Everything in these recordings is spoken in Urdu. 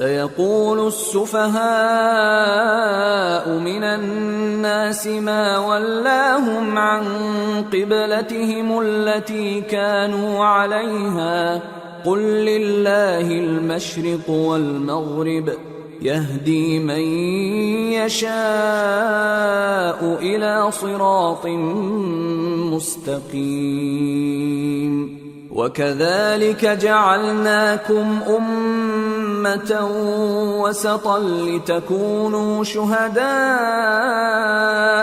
سيقول السفهاء من الناس ما ولاهم عن قبلتهم التي كانوا عليها قل لله المشرق والمغرب يهدي من يشاء إلى صراط مستقيم وكذلك جعلناكم أمة وسطا لتكونوا شهداء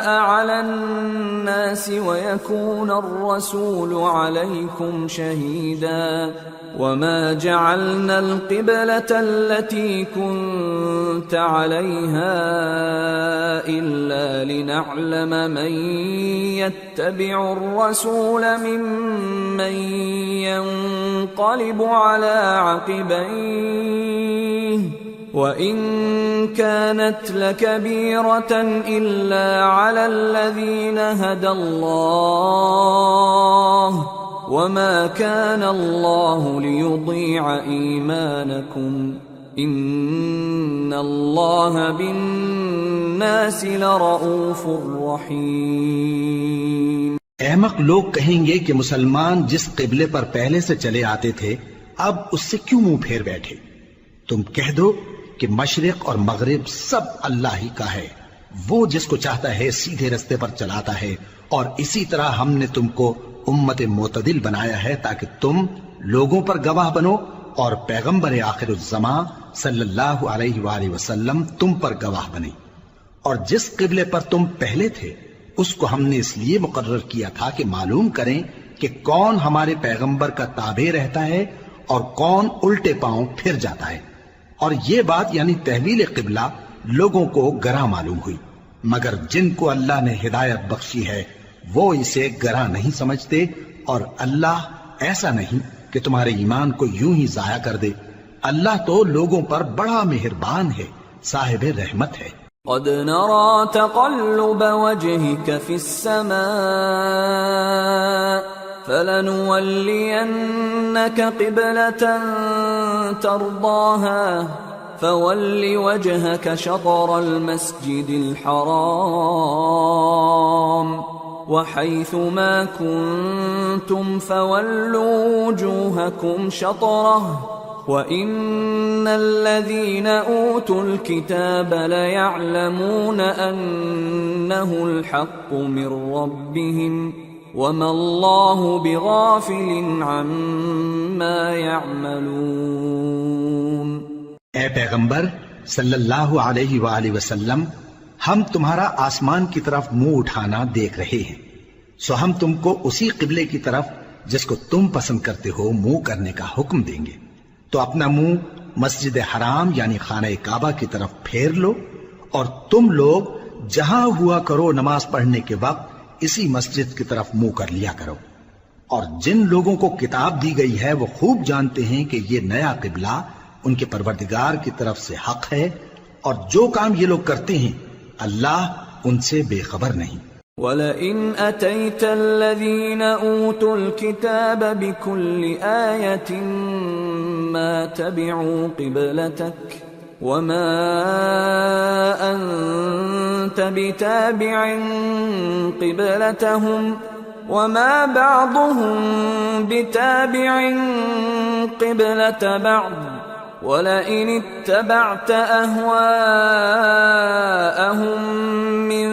على الناس ويكون الرسول عليكم شهيدا وما جعلنا القبلة التي كنت عليها إلا لنعلم من يتبع الرسول ممن ينقلب على عقبيه وإن كانت لكبيرة إلا على الذين هدى الله وما كان الله ليضيع إيمانكم إن الله بالناس لرؤوف رحيم۔ احمق لوگ کہیں گے کہ مسلمان جس قبلے پر پہلے سے چلے آتے تھے اب اس سے کیوں منہ پھیر بیٹھے؟ تم کہہ دو کہ مشرق اور مغرب سب اللہ ہی کا ہے، وہ جس کو چاہتا ہے سیدھے رستے پر چلاتا ہے، اور اسی طرح ہم نے تم کو امت معتدل بنایا ہے تاکہ تم لوگوں پر گواہ بنو اور پیغمبر آخر الزمان صلی اللہ علیہ وآلہ وسلم تم پر گواہ بنے۔ اور جس قبلے پر تم پہلے تھے اس کو ہم نے اس لیے مقرر کیا تھا کہ معلوم کریں کہ کون ہمارے پیغمبر کا تابع رہتا ہے اور کون الٹے پاؤں پھر جاتا ہے۔ اور یہ بات یعنی تحویل قبلہ لوگوں کو گراں معلوم ہوئی، مگر جن کو اللہ نے ہدایت بخشی ہے وہ اسے گراں نہیں سمجھتے، اور اللہ ایسا نہیں کہ تمہارے ایمان کو یوں ہی ضائع کر دے۔ اللہ تو لوگوں پر بڑا مہربان ہے، صاحب رحمت ہے۔ قد نرى تقلب وجهك في السماء فلنولينك قبلة ترضاها فول وجهك شطر المسجد الحرام وحيث ما كنتم فولوا وجوهكم شطره وَإِنَّ الَّذِينَ أُوتُوا الْكِتَابَ لَيَعْلَمُونَ أَنَّهُ الْحَقُّ مِنْ رَبِّهِمْ وَمَا اللَّهُ بِغَافِلٍ عَمَّا يَعْمَلُونَ۔ اے پیغمبر صلی اللہ علیہ وآلہ وسلم، ہم تمہارا آسمان کی طرف منہ اٹھانا دیکھ رہے ہیں، سو ہم تم کو اسی قبلے کی طرف جس کو تم پسند کرتے ہو منہ کرنے کا حکم دیں گے، تو اپنا منہ مسجد حرام یعنی خانہ کعبہ کی طرف پھیر لو، اور تم لوگ جہاں ہوا کرو نماز پڑھنے کے وقت اسی مسجد کی طرف منہ کر لیا کرو۔ اور جن لوگوں کو کتاب دی گئی ہے وہ خوب جانتے ہیں کہ یہ نیا قبلہ ان کے پروردگار کی طرف سے حق ہے، اور جو کام یہ لوگ کرتے ہیں اللہ ان سے بے خبر نہیں۔ وَلَئِنْ أَتَيْتَ الَّذِينَ أُوتُوا الْكِتَابَ بِكُلِّ آيَةٍ مَا تَبِعُوا قِبْلَتَكَ وَمَا أَنْتَ بِتَابِعٍ قِبْلَتَهُمْ وَمَا بَعْضُهُمْ بِتَابِعٍ قِبْلَةَ بَعْضٍ وَلَئِنِ اتَّبَعْتَ أَهْوَاءَهُمْ مِنْ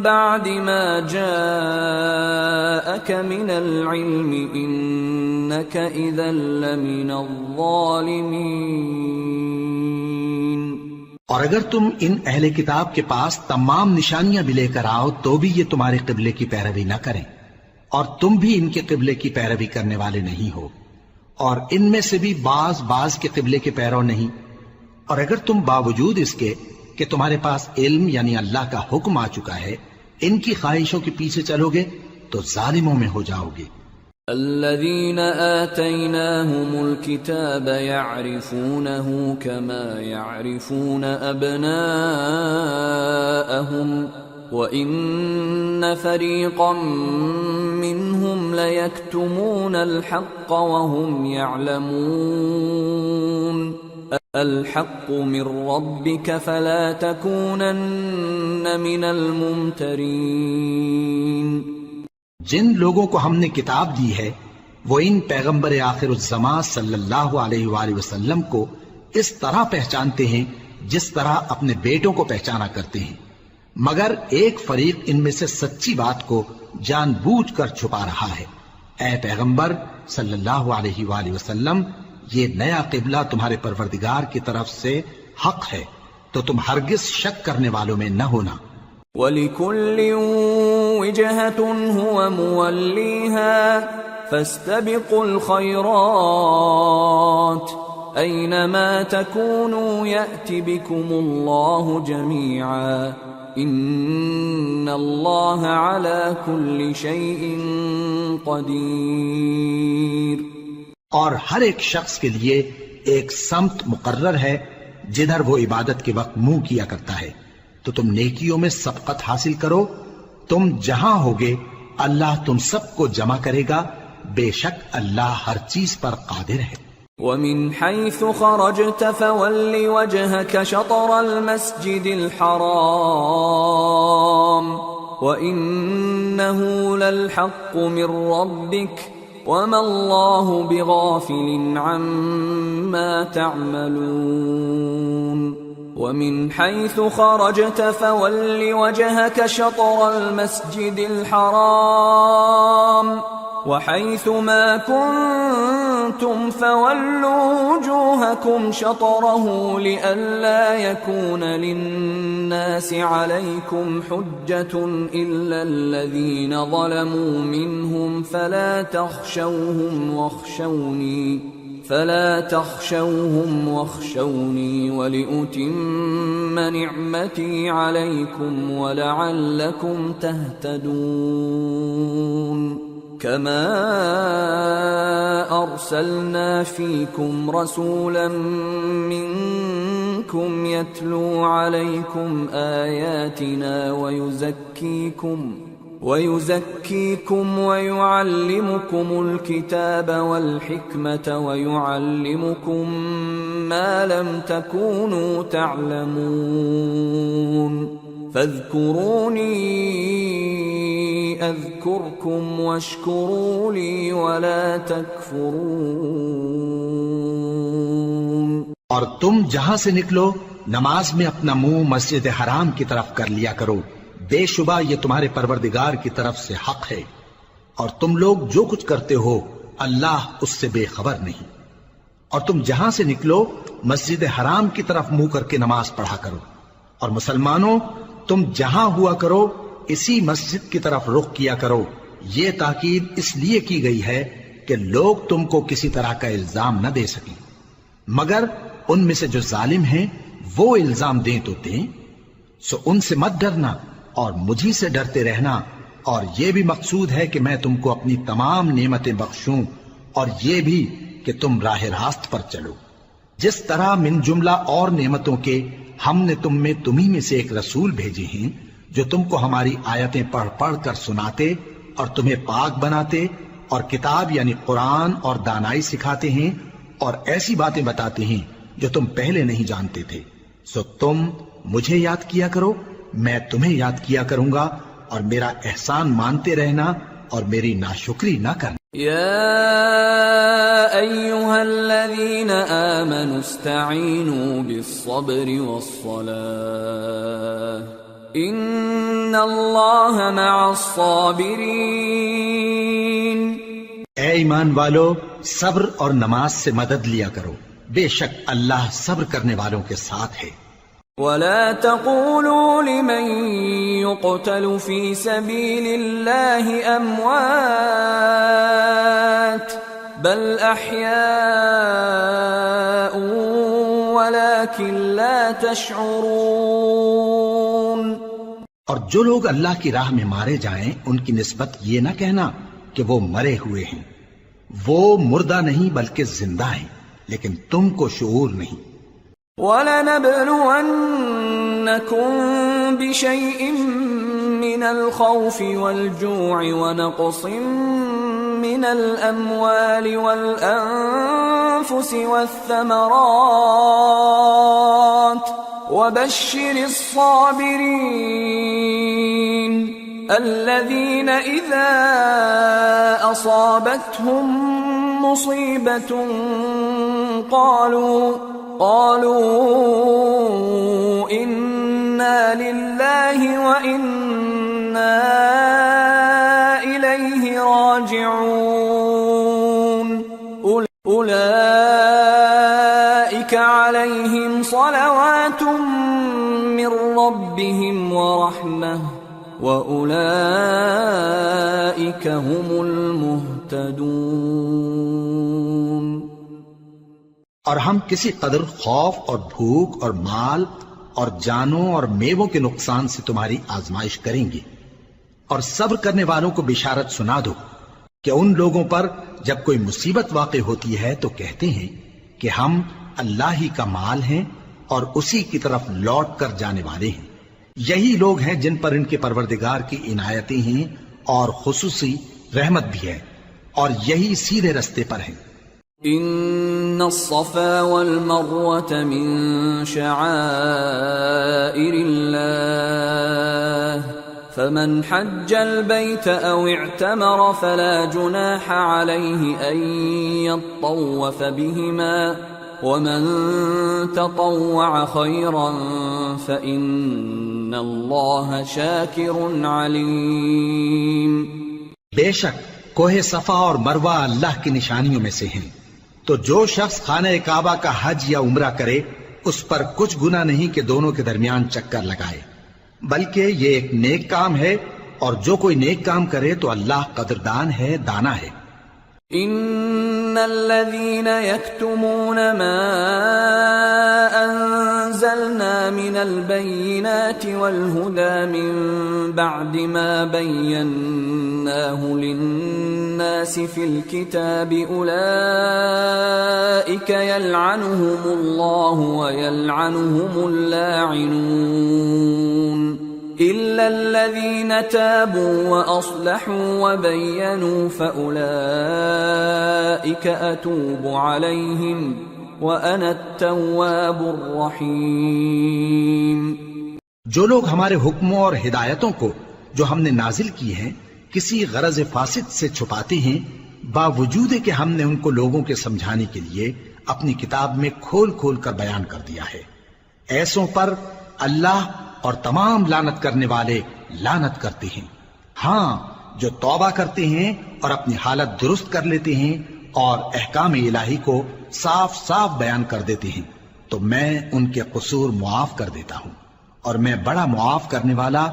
بعد ما جاءك من العلم إنك إذا لمن الظالمين۔ اور اگر تم ان اہل کتاب کے پاس تمام نشانیاں بھی لے کر آؤ تو بھی یہ تمہارے قبلے کی پیروی نہ کریں، اور تم بھی ان کے قبلے کی پیروی کرنے والے نہیں ہو، اور ان میں سے بھی بعض کے قبلے کے پیرو نہیں۔ اور اگر تم باوجود اس کے کہ تمہارے پاس علم یعنی اللہ کا حکم آ چکا ہے ان کی خواہشوں کے پیچھے چلو گے تو ظالموں میں ہو جاؤ گے۔ الذين آتيناهم الكتاب يعرفونه كما يعرفون أبناءهم وَإِنَّ فَرِيقًا مِّنْهُمْ لَيَكْتُمُونَ الْحَقَّ وَهُمْ يَعْلَمُونَ الحق من ربك فلا تكونن من الممترين. جن لوگوں کو ہم نے کتاب دی ہے وہ ان پیغمبر آخر الزمان صلی اللہ علیہ وآلہ وسلم کو اس طرح پہچانتے ہیں جس طرح اپنے بیٹوں کو پہچانا کرتے ہیں، مگر ایک فریق ان میں سے سچی بات کو جان بوجھ کر چھپا رہا ہے. اے پیغمبر صلی اللہ علیہ وآلہ وسلم، یہ نیا قبلہ تمہارے پروردگار کی طرف سے حق ہے، تو تم ہرگز شک کرنے والوں میں نہ ہونا. وَلِكُلٍّ وِجْهَةٌ هُوَ مُوَلِّيهَا فَاسْتَبِقُوا الْخَيْرَاتِ أَيْنَمَا تَكُونُوا يَأْتِ بِكُمُ اللَّهُ جَمِيعًا إِنَّ اللَّهَ عَلَى كُلِّ شَيْءٍ قَدِيرٌ. اور ہر ایک شخص کے لیے ایک سمت مقرر ہے جدھر وہ عبادت کے وقت منہ کیا کرتا ہے، تو تم نیکیوں میں سبقت حاصل کرو. تم جہاں ہوگے اللہ تم سب کو جمع کرے گا، بے شک اللہ ہر چیز پر قادر ہے. وَمِنْ حَيْثُ خَرَجْتَ فَوَلِّ وَجْهَكَ شَطْرَ الْمَسْجِدِ الْحَرَامِ وَإِنَّهُ لَلْحَقُّ مِنْ رَبِّكَ وَمَا اللَّهُ بِغَافِلٍ عَمَّا تَعْمَلُونَ. وَمِنْ حَيْثُ خَرَجْتَ فَوَلِّ وَجْهَكَ شَطْرَ الْمَسْجِدِ الْحَرَامِ وَحَيْثُ مَا كُنْتُمْ فَوَلُّوا وُجُوهَكُمْ شَطْرَهُ لِئَلَّا يَكُونَ لِلنَّاسِ عَلَيْكُمْ حُجَّةٌ إِلَّا الَّذِينَ ظَلَمُوا مِنْهُمْ فَلَا تَخْشَوْهُمْ وَاخْشَوْنِي وَلِأُتِمَّ نِعْمَتِي عَلَيْكُمْ وَلَعَلَّكُمْ تَهْتَدُونَ. كَمَا أَرْسَلْنَا فِيكُمْ رَسُولًا مِّنكُمْ يَتْلُو عَلَيْكُمْ آيَاتِنَا وَيُزَكِّيكُمْ وَيُعَلِّمُكُمُ الْكِتَابَ وَالْحِكْمَةَ وَيُعَلِّمُكُمْ مَا لَمْ تَكُونُوا تَعْلَمُونَ. فَاذْكُرُونِي أَذْكُرْكُمْ وَاشْكُرُوا لِي وَلَا تَكْفُرُونَ. اور تم جہاں سے نکلو نماز میں اپنا منہ مسجد حرام کی طرف کر لیا کرو، بے شبہ یہ تمہارے پروردگار کی طرف سے حق ہے، اور تم لوگ جو کچھ کرتے ہو اللہ اس سے بے خبر نہیں. اور تم جہاں سے نکلو مسجد حرام کی طرف منہ کر کے نماز پڑھا کرو، اور مسلمانوں تم جہاں ہوا کرو اسی مسجد کی طرف رخ کیا کرو. یہ تاکید اس لیے کی گئی ہے کہ لوگ تم کو کسی طرح کا الزام نہ دے سکیں، مگر ان میں سے جو ظالم ہیں وہ الزام دیں تو دیں. سو ان سے مت ڈرنا اور مجھی سے ڈرتے رہنا، اور یہ بھی مقصود ہے کہ میں تم کو اپنی تمام نعمتیں بخشوں، اور یہ بھی کہ تم راہ راست پر چلو. جس طرح من جملہ اور نعمتوں کے ہم نے تمہیں میں سے ایک رسول بھیجے ہیں جو تم کو ہماری آیتیں پڑھ پڑھ کر سناتے اور تمہیں پاک بناتے، اور کتاب یعنی قرآن اور دانائی سکھاتے ہیں، اور ایسی باتیں بتاتے ہیں جو تم پہلے نہیں جانتے تھے. سو تم مجھے یاد کیا کرو، میں تمہیں یاد کیا کروں گا، اور میرا احسان مانتے رہنا اور میری ناشکری نہ کرنا. يا أيها الذين آمنوا استعينوا بالصبر والصلاة إن الله مع الصابرين. اے ایمان والو، صبر اور نماز سے مدد لیا کرو، بے شک اللہ صبر کرنے والوں کے ساتھ ہے. ولا تقولوا لمن يقتل في سبيل الله أموات بل أحياء ولكن لا تشعرون. اور جو لوگ اللہ کی راہ میں مارے جائیں ان کی نسبت یہ نہ کہنا کہ وہ مرے ہوئے ہیں، وہ مردہ نہیں بلکہ زندہ ہیں، لیکن تم کو شعور نہیں. وَلَنَبْلُوَنَّكُمْ بِشَيْءٍ مِّنَ الْخَوْفِ وَالْجُوعِ وَنَقْصٍ من الأموال والأنفس والثمرات وبشر الصابرين الذين إذا أصابتهم مصيبة قالوا إنا لله وإنا إليه راجعون أولئك عليهم صلوات من ربهم ورحمة وَأُولَئِكَ هُمُ الْمُهْتَدُونَ۔ اور ہم کسی قدر خوف اور بھوک اور مال اور جانوں اور میووں کے نقصان سے تمہاری آزمائش کریں گے، اور صبر کرنے والوں کو بشارت سنا دو کہ ان لوگوں پر جب کوئی مصیبت واقع ہوتی ہے تو کہتے ہیں کہ ہم اللہ ہی کا مال ہیں اور اسی کی طرف لوٹ کر جانے والے ہیں۔ یہی لوگ ہیں جن پر ان کے پروردگار کی عنایتیں ہیں اور خصوصی رحمت بھی ہے، اور یہی سیدھے رستے پر ہیں۔ ان الصفا والمروة من شعائر الله فمن حج البيت او اعتمر فلا جناح عليه ان يطوف بهما ومن تطوع خيرا فإن الله شاكر عليم۔ بے شک کوہ صفا اور مروہ اللہ کی نشانیوں میں سے ہیں، تو جو شخص خانہ کعبہ کا حج یا عمرہ کرے اس پر کچھ گناہ نہیں کہ دونوں کے درمیان چکر لگائے، بلکہ یہ ایک نیک کام ہے، اور جو کوئی نیک کام کرے تو اللہ قدردان ہے، دانا ہے۔ ان الذين يكتمون ما انزلنا من البينات والهدى من بعد ما بيناه للناس في الكتاب اولئك يلعنهم الله ويلعنهم اللاعنون إلا الذين تابوا وأصلحوا وبينوا فأولئك أتوب عليهم وأنا التواب الرحيم۔ جو لوگ ہمارے حکموں اور ہدایتوں کو جو ہم نے نازل کی ہیں کسی غرض فاسد سے چھپاتے ہیں، باوجود کہ ہم نے ان کو لوگوں کے سمجھانے کے لیے اپنی کتاب میں کھول کھول کر بیان کر دیا ہے، ایسوں پر اللہ اور تمام لعنت کرنے والے لعنت کرتے ہیں۔ ہاں، جو توبہ کرتے ہیں اور اپنی حالت درست کر لیتے ہیں اور احکام الہی کو صاف صاف بیان کر دیتے ہیں تو میں ان کے قصور معاف کر دیتا ہوں، اور میں بڑا معاف کرنے والا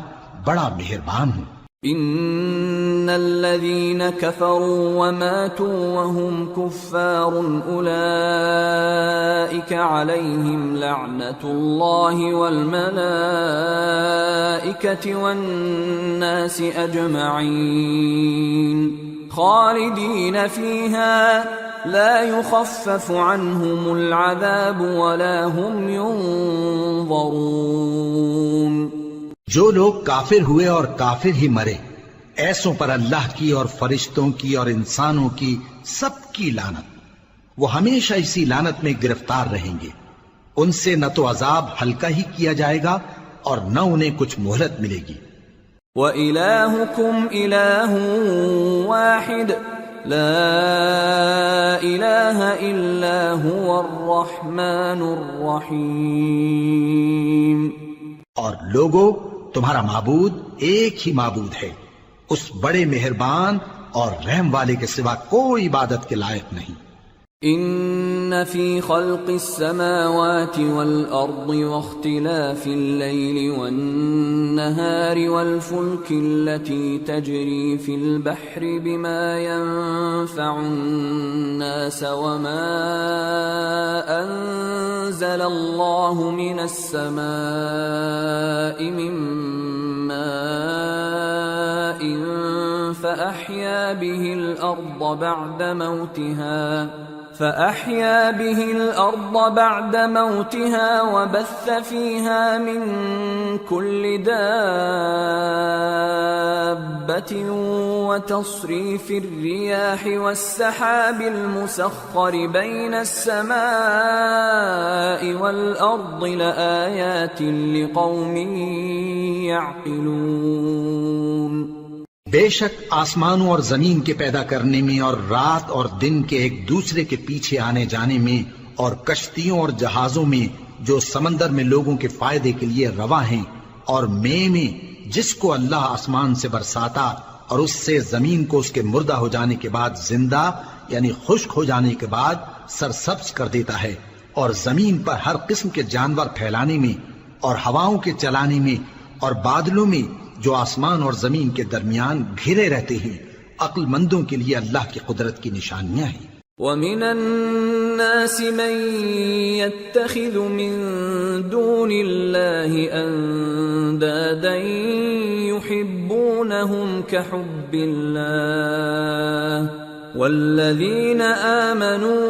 بڑا مہربان ہوں۔ ان الذين كفروا وماتوا وهم كفار اولئك عليهم لعنة الله والملائكة والناس اجمعين خالدين فيها لا يخفف عنهم العذاب ولا هم ينظرون۔ جو لوگ کافر ہوئے اور کافر ہی مرے، ایسوں پر اللہ کی اور فرشتوں کی اور انسانوں کی سب کی لعنت، وہ ہمیشہ اسی لعنت میں گرفتار رہیں گے، ان سے نہ تو عذاب ہلکا ہی کیا جائے گا اور نہ انہیں کچھ مہلت ملے گی۔ وَإِلَٰهُكُمْ إِلَٰهٌ وَاحِدٌ لَا إِلَٰهَ إِلَّا هُوَ الرَّحْمَٰنُ الرَّحِيمُ۔ اور لوگو، تمہارا معبود ایک ہی معبود ہے، اس بڑے مہربان اور رحم والے کے سوا کوئی عبادت کے لائق نہیں۔ ان فی خلق السماوات والارض واختلاف الليل والنهار والفلك التي تجري في البحر بما ينفع الناس وما انزل الله من السماء من ماء فأحيا به الأرض بعد موتها فأحيا به الأرض بعد موتها وبث فيها من كل دابة وتصريف الرياح والسحاب المسخر بين السماء والأرض لآيات لقوم يعقلون۔ بے شک آسمانوں اور زمین کے پیدا کرنے میں اور رات اور دن کے ایک دوسرے کے پیچھے آنے جانے میں اور کشتیوں اور جہازوں میں جو سمندر میں لوگوں کے فائدے کے لیے رواں ہیں، اور میں جس کو اللہ آسمان سے برساتا اور اس سے زمین کو اس کے مردہ ہو جانے کے بعد زندہ یعنی خشک ہو جانے کے بعد سرسبز کر دیتا ہے، اور زمین پر ہر قسم کے جانور پھیلانے میں اور ہواؤں کے چلانے میں اور بادلوں میں جو آسمان اور زمین کے درمیان گھرے رہتے ہیں، عقل مندوں کے لیے اللہ کی قدرت کی نشانیاں ہیں۔ وَمِنَ النَّاسِ مَن يَتَّخِذُ مِن دُونِ اللَّهِ أَندَادًا يُحِبُّونَهُمْ كَحُبِّ اللَّهِ وَالَّذِينَ آمَنُوا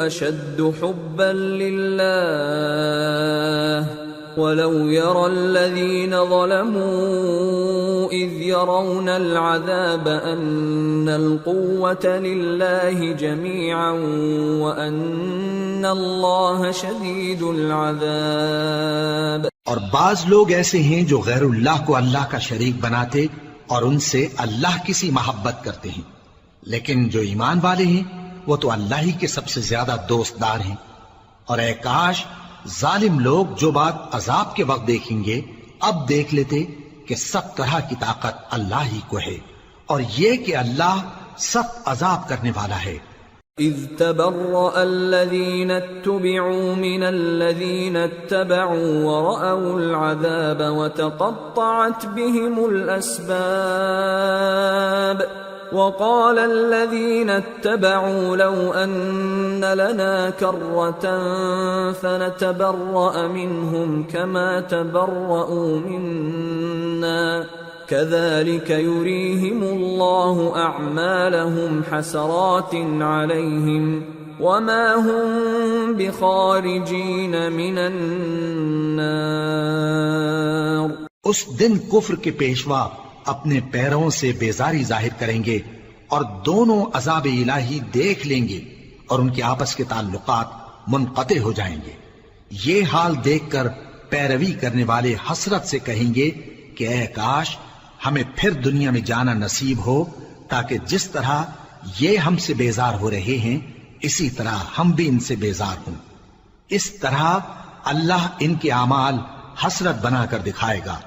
أَشَدُّ حُبًّا لِلَّهِ وَلَوْ يَرَى الَّذِينَ ظَلَمُوا إِذْ يَرَوْنَ الْعَذَابَ أَنَّ الْقُوَّةَ لِلَّهِ جَمِيعًا وَأَنَّ اللَّهَ شَدِيدُ الْعَذَابِ۔ اور بعض لوگ ایسے ہیں جو غیر اللہ کو اللہ کا شریک بناتے اور ان سے اللہ کی سی محبت کرتے ہیں، لیکن جو ایمان والے ہیں وہ تو اللہ ہی کے سب سے زیادہ دوست دار ہیں۔ اور اے کاش ظالم لوگ جو بات عذاب کے وقت دیکھیں گے اب دیکھ لیتے کہ سب طرح کی طاقت اللہ ہی کو ہے، اور یہ کہ اللہ سخت عذاب کرنے والا ہے۔ اذ تبرأ الذين اتبعوا من الذين اتبعوا ورأوا العذاب وتقطعت بهم الأسباب وقال الذين اتبعوا لو أن لنا كرة فنتبرأ منهم كما تبرأوا منا كذلك يريهم الله أعمالهم حسرات عليهم وما هم بخارجين من النار۔ اس دن کفر کے پیشوا اپنے پیروں سے بیزاری ظاہر کریں گے اور دونوں عذاب الہی دیکھ لیں گے اور ان کے آپس کے تعلقات منقطع ہو جائیں گے۔ یہ حال دیکھ کر پیروی کرنے والے حسرت سے کہیں گے کہ اے کاش ہمیں پھر دنیا میں جانا نصیب ہو تاکہ جس طرح یہ ہم سے بیزار ہو رہے ہیں اسی طرح ہم بھی ان سے بیزار ہوں۔ اس طرح اللہ ان کے اعمال حسرت بنا کر دکھائے گا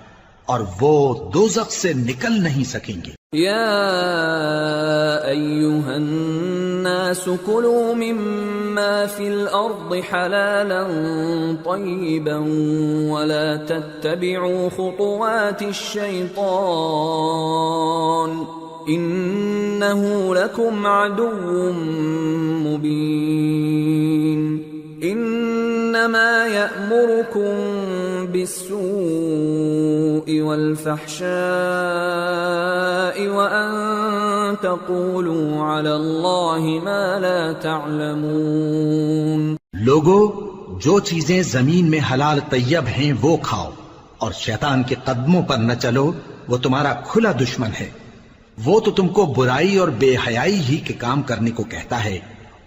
اور وہ دوزخ سے نکل نہیں سکیں گے۔ یا ایھا الناس کلوا مما فی الارض حلالا طیبا ولا تتبعوا خطوات الشیطان انه لکم عدو مبین۔ انما یأمرکم بالسوء والفحشاء وأن تقولوا على الله ما لا تعلمون۔ لوگو جو چیزیں زمین میں حلال طیب ہیں وہ کھاؤ اور شیطان کے قدموں پر نہ چلو، وہ تمہارا کھلا دشمن ہے۔ وہ تو تم کو برائی اور بے حیائی ہی کے کام کرنے کو کہتا ہے،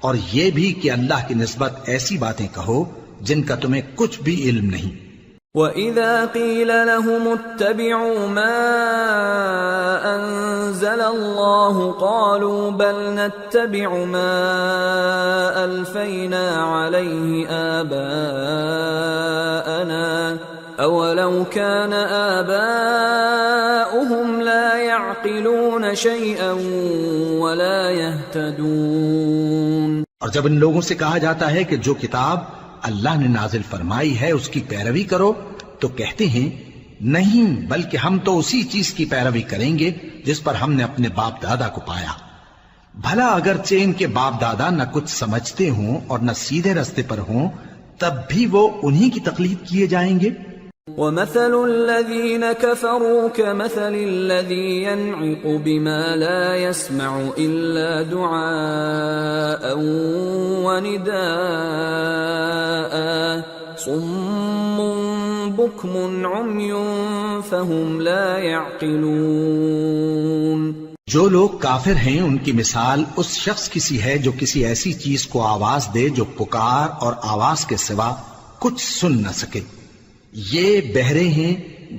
اور یہ بھی کہ اللہ کی نسبت ایسی باتیں کہو جن کا تمہیں کچھ بھی علم نہیں۔ وَإِذَا قِيلَ لَهُمُ اتَّبِعُوا مَا أَنزَلَ اللَّهُ قَالُوا بَلْ نَتَّبِعُ مَا أَلْفَيْنَا عَلَيْهِ آبَاءَنَا أَوَلَوْ كَانَ آبَاؤُهُمْ لَا يَعْقِلُونَ شَيْئًا وَلَا يَهْتَدُونَ۔ اور جب ان لوگوں سے کہا جاتا ہے کہ جو کتاب اللہ نے نازل فرمائی ہے اس کی پیروی کرو تو کہتے ہیں نہیں، بلکہ ہم تو اسی چیز کی پیروی کریں گے جس پر ہم نے اپنے باپ دادا کو پایا۔ بھلا اگرچہ ان کے باپ دادا نہ کچھ سمجھتے ہوں اور نہ سیدھے راستے پر ہوں، تب بھی وہ انہی کی تقلید کیے جائیں گے۔ ومثل الذين كفروا كمثل الذي ينعق بما لا يسمع إلا دعاء ونداء صم بكم عمي فهم لا يعقلون. جو لوگ کافر ہیں ان کی مثال اس شخص کی سی ہے جو کسی ایسی چیز کو آواز دے جو پکار اور آواز کے سوا کچھ سن نہ سکے. یہ بہرے ہیں،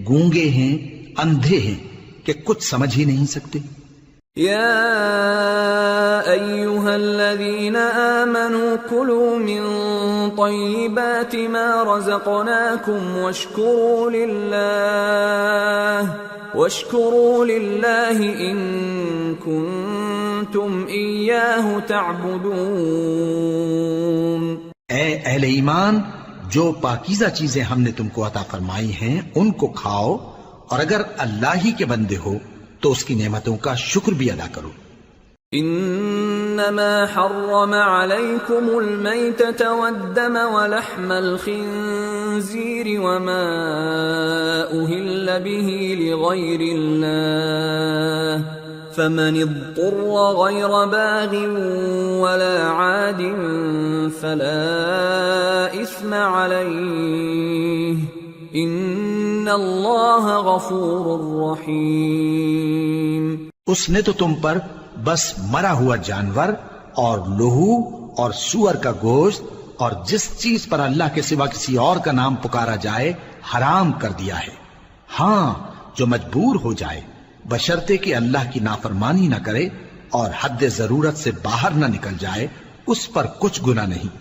گونگے ہیں، اندھے ہیں کہ کچھ سمجھ ہی نہیں سکتے. يا أيها الذين آمنوا كلوا من طيبات ما رزقناكم واشكروا لله إن كنتم إياه تعبدون. اے اہل ایمان، جو پاکیزہ چیزیں ہم نے تم کو عطا فرمائی ہیں ان کو کھاؤ، اور اگر اللہ ہی کے بندے ہو تو اس کی نعمتوں کا شکر بھی ادا کرو. انما حرم عليكم الميتة والدم ولحم الخنزير وما أهل به لغير الله فمن اضطر غير باغ ولا عاد فلا إثم عليه ان اللہ غفور رحیم. اس نے تو تم پر بس مرا ہوا جانور اور لہو اور سور کا گوشت اور جس چیز پر اللہ کے سوا کسی اور کا نام پکارا جائے حرام کر دیا ہے. ہاں، جو مجبور ہو جائے بشرطے کہ اللہ کی نافرمانی نہ کرے اور حد ضرورت سے باہر نہ نکل جائے، اس پر کچھ گناہ نہیں.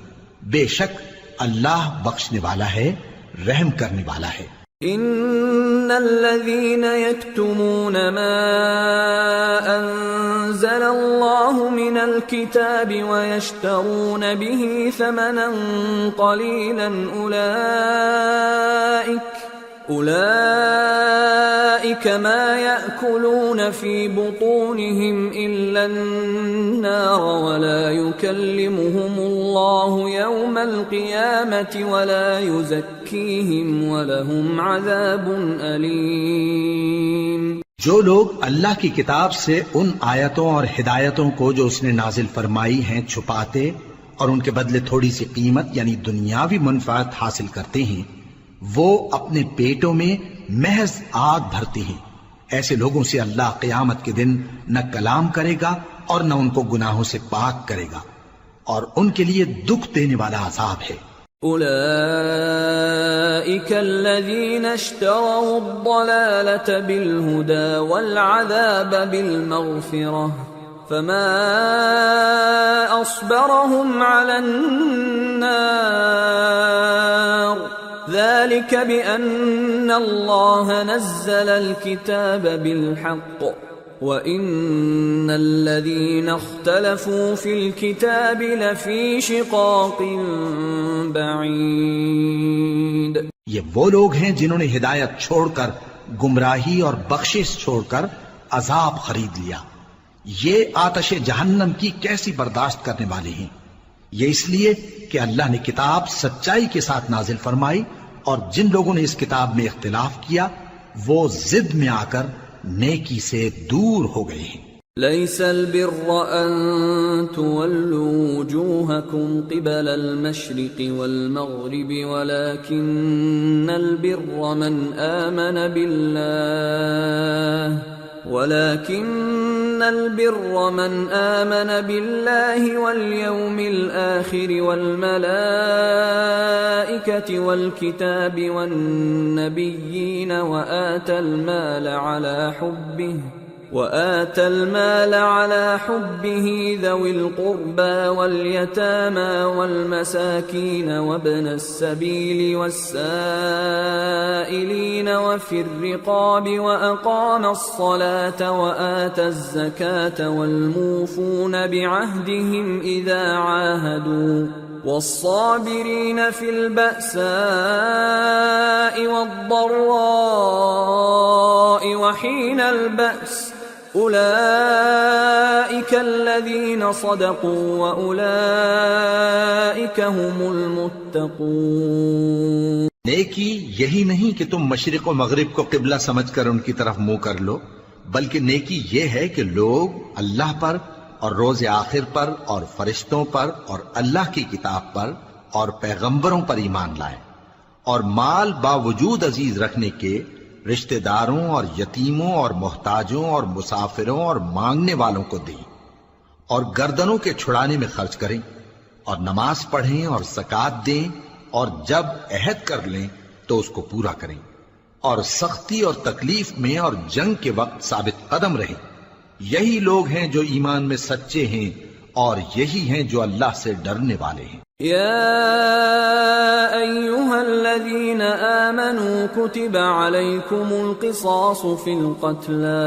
بے شک اللہ بخشنے والا ہے، رحم کرنے والا ہے. ان الذين يكتمون ما انزل الله من الكتاب ويشترون به ثمنا قليلا اولئك ما يأكلون في بطونهم الا النار ولا يكلمهم الله يوم القيامة ولا يزكيهم ولهم عذاب أليم. جو لوگ اللہ کی کتاب سے ان آیتوں اور ہدایتوں کو جو اس نے نازل فرمائی ہیں چھپاتے اور ان کے بدلے تھوڑی سی قیمت یعنی دنیاوی منفعت حاصل کرتے ہیں، وہ اپنے پیٹوں میں محض آگ بھرتے ہیں. ایسے لوگوں سے اللہ قیامت کے دن نہ کلام کرے گا اور نہ ان کو گناہوں سے پاک کرے گا، اور ان کے لیے دکھ دینے والا عذاب ہے. اولئک الذین اشتروا الضلالة بالهدى والعذاب بالمغفرة فما اصبرهم على النار ذلك بأن الله نزل الكتاب بالحق وَإِنَّ الَّذِينَ اخْتَلَفُوا فِي الْكِتَابِ لَفِي شِقَاقٍ بَعِيدٍ. یہ وہ لوگ ہیں جنہوں نے ہدایت چھوڑ کر گمراہی اور بخشش چھوڑ کر عذاب خرید لیا. یہ آتش جہنم کی کیسی برداشت کرنے والے ہیں. یہ اس لیے کہ اللہ نے کتاب سچائی کے ساتھ نازل فرمائی، اور جن لوگوں نے اس کتاب میں اختلاف کیا وہ ضد میں آ کر نیکی سے دور ہو گئے ہیں. ليس البر أن تولوا وجوهكم قبل المشرق والمغرب ولكن البر من آمن بالله واليوم الآخر والملائكة والكتاب والنبيين وآتى المال على حبه ذوي القربى واليتامى والمساكين وابن السبيل والسائلين وفي الرقاب وأقام الصلاة وآتى الزكاة والموفون بعهدهم إذا عاهدوا والصابرين في البأساء والضراء وحين البأس أولئك الذين صدقوا وأولئك هم المتقون. نیکی یہی نہیں کہ تم مشرق و مغرب کو قبلہ سمجھ کر ان کی طرف منہ کر لو، بلکہ نیکی یہ ہے کہ لوگ اللہ پر اور روز آخر پر اور فرشتوں پر اور اللہ کی کتاب پر اور پیغمبروں پر ایمان لائیں، اور مال باوجود عزیز رکھنے کے رشتہ داروں اور یتیموں اور محتاجوں اور مسافروں اور مانگنے والوں کو دیں، اور گردنوں کے چھڑانے میں خرچ کریں، اور نماز پڑھیں اور زکوٰۃ دیں، اور جب عہد کر لیں تو اس کو پورا کریں، اور سختی اور تکلیف میں اور جنگ کے وقت ثابت قدم رہیں۔ یہی لوگ ہیں جو ایمان میں سچے ہیں، اور یہی ہیں جو اللہ سے ڈرنے والے ہیں۔ يا أيها الذين آمنوا كتب عليكم القصاص في القتلى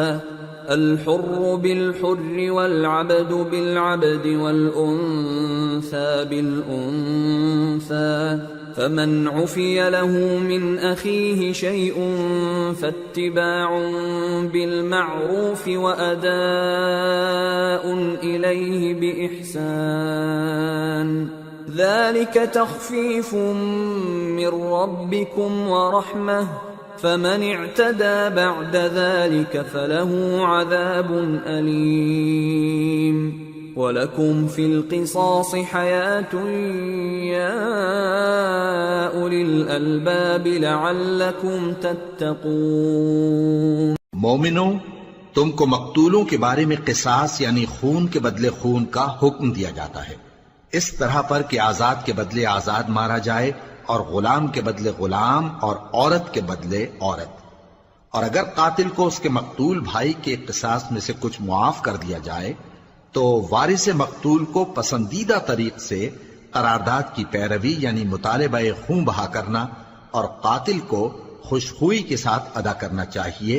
الحر بالحر والعبد بالعبد والأنثى بالأنثى فمن عفي له من أخيه شيء فاتباع بالمعروف وأداء إليه بإحسان ذلك تخفيف من ربكم ورحمة فمن اعتدى بعد ذلك فله عذاب أليم وَلَكُمْ فِي الْقِصَاصِ حَيَاةٌ يَا أُولِي الْأَلْبَابِ لَعَلَّكُمْ تَتَّقُونَ۔ مومنوں، تم کو مقتولوں کے بارے میں قصاص یعنی خون کے بدلے خون کا حکم دیا جاتا ہے، اس طرح پر کہ آزاد کے بدلے آزاد مارا جائے، اور غلام کے بدلے غلام، اور عورت کے بدلے عورت۔ اور اگر قاتل کو اس کے مقتول بھائی کے قصاص میں سے کچھ معاف کر دیا جائے تو وارث مقتول کو پسندیدہ طریق سے قرارداد کی پیروی یعنی مطالبہ خون بہا کرنا اور قاتل کو خوشخوئی کے ساتھ ادا کرنا چاہیے۔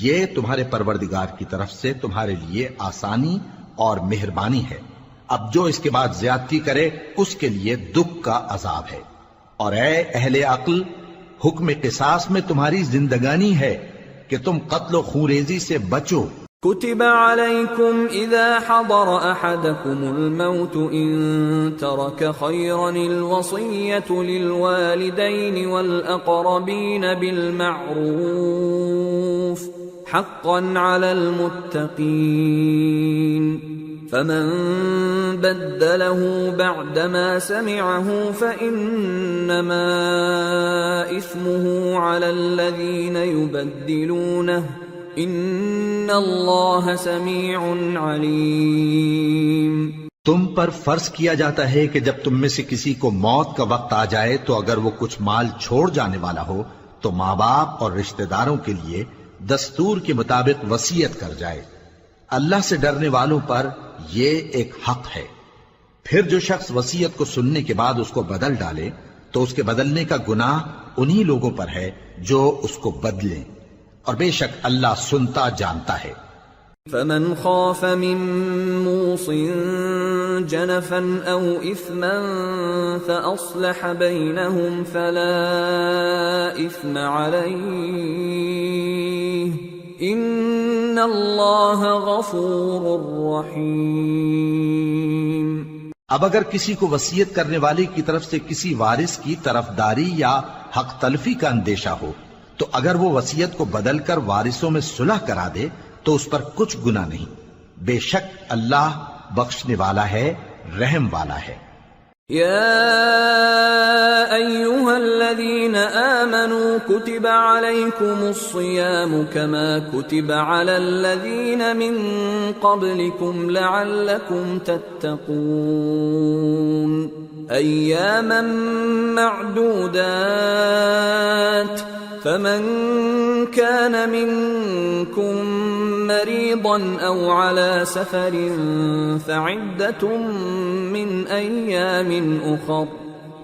یہ تمہارے پروردگار کی طرف سے تمہارے لیے آسانی اور مہربانی ہے۔ اب جو اس کے بعد زیادتی کرے اس کے لیے دکھ کا عذاب ہے۔ اور اے اہل عقل، حکم قصاص میں تمہاری زندگانی ہے کہ تم قتل و خونریزی سے بچو۔ كتب عليكم إذا حضر أحدكم الموت إن ترك خيرا الوصية للوالدين والأقربين بالمعروف حقا على المتقين فمن بدله بعدما سمعه فإنما إثمه على الذين يبدلونه ان اللہ سمیع علیم۔ تم پر فرض کیا جاتا ہے کہ جب تم میں سے کسی کو موت کا وقت آ جائے تو اگر وہ کچھ مال چھوڑ جانے والا ہو تو ماں باپ اور رشتہ داروں کے لیے دستور کے مطابق وصیت کر جائے۔ اللہ سے ڈرنے والوں پر یہ ایک حق ہے۔ پھر جو شخص وصیت کو سننے کے بعد اس کو بدل ڈالے تو اس کے بدلنے کا گناہ انہی لوگوں پر ہے جو اس کو بدلیں، اور بے شک اللہ سنتا جانتا ہے۔ فمن خاف من موص جنفا او اثما فاصلح بينهم فلا اثم عليه ان اللہ غفور رحیم۔ اب اگر کسی کو وصیت کرنے والے کی طرف سے کسی وارث کی طرفداری یا حق تلفی کا اندیشہ ہو تو اگر وہ وصیت کو بدل کر وارثوں میں صلح کرا دے تو اس پر کچھ گناہ نہیں، بے شک اللہ بخشنے والا ہے، رحم والا ہے۔ یا ایھا الذین آمنوا کتب علیکم الصیام کما کتب علی الذین من قبلکم لعلکم تتقون ایاما معدودات فمن كان منكم مريضا أو على سفر فعدة من أيام أخر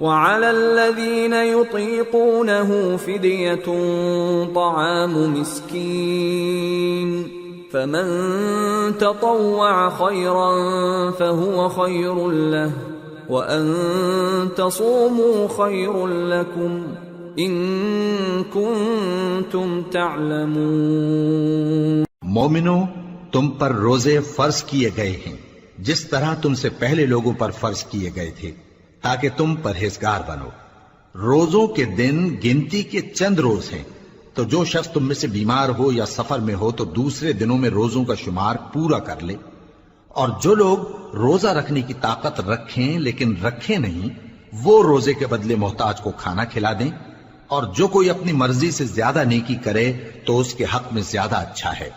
وعلى الذين يطيقونه فدية طعام مسكين فمن تطوع خيرا فهو خير له وأن تصوموا خير لكم ان کنتم تعلمون۔ مومنو، تم پر روزے فرض کیے گئے ہیں جس طرح تم سے پہلے لوگوں پر فرض کیے گئے تھے تاکہ تم پرہیزگار بنو۔ روزوں کے دن گنتی کے چند روز ہیں، تو جو شخص تم میں سے بیمار ہو یا سفر میں ہو تو دوسرے دنوں میں روزوں کا شمار پورا کر لے۔ اور جو لوگ روزہ رکھنے کی طاقت رکھیں لیکن رکھیں نہیں، وہ روزے کے بدلے محتاج کو کھانا کھلا دیں، اور جو کوئی اپنی مرضی سے زیادہ نیکی کرے تو اس کے حق میں زیادہ اچھا ہے،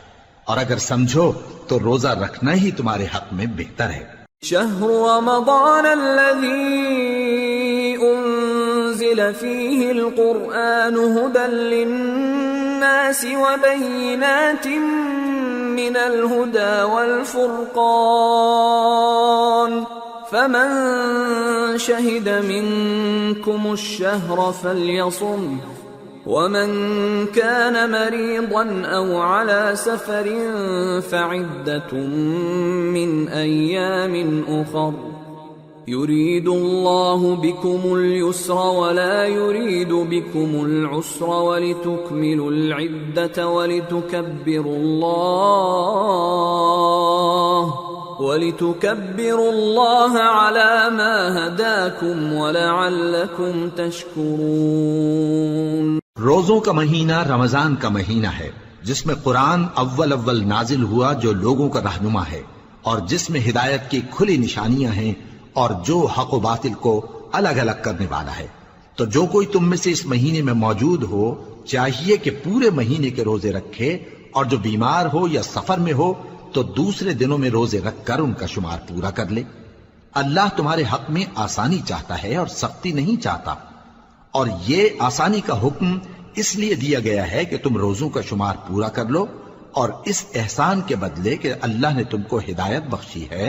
اور اگر سمجھو تو روزہ رکھنا ہی تمہارے حق میں بہتر ہے۔ شهر رمضان الذي أنزل فيه القرآن هدى للناس وبينات من الهدى والفرقان فمن شهد منكم الشهر فليصم ومن كان مريضا أو على سفر فعدة من أيام أخر يريد الله بكم اليسر ولا يريد بكم العسر ولتكملوا العدة ولتكبروا الله على ما هداكم ولعلكم تشكرون۔ روزوں کا مہینہ رمضان کا مہینہ ہے جس میں قرآن اول نازل ہوا، جو لوگوں کا رہنما ہے اور جس میں ہدایت کی کھلی نشانیاں ہیں اور جو حق و باطل کو الگ الگ کرنے والا ہے۔ تو جو کوئی تم میں سے اس مہینے میں موجود ہو چاہیے کہ پورے مہینے کے روزے رکھے، اور جو بیمار ہو یا سفر میں ہو تو دوسرے دنوں میں روزے رکھ کر ان کا شمار پورا کر لے۔ اللہ تمہارے حق میں آسانی چاہتا ہے اور سختی نہیں چاہتا، اور یہ آسانی کا حکم اس لیے دیا گیا ہے کہ تم روزوں کا شمار پورا کر لو، اور اس احسان کے بدلے کہ اللہ نے تم کو ہدایت بخشی ہے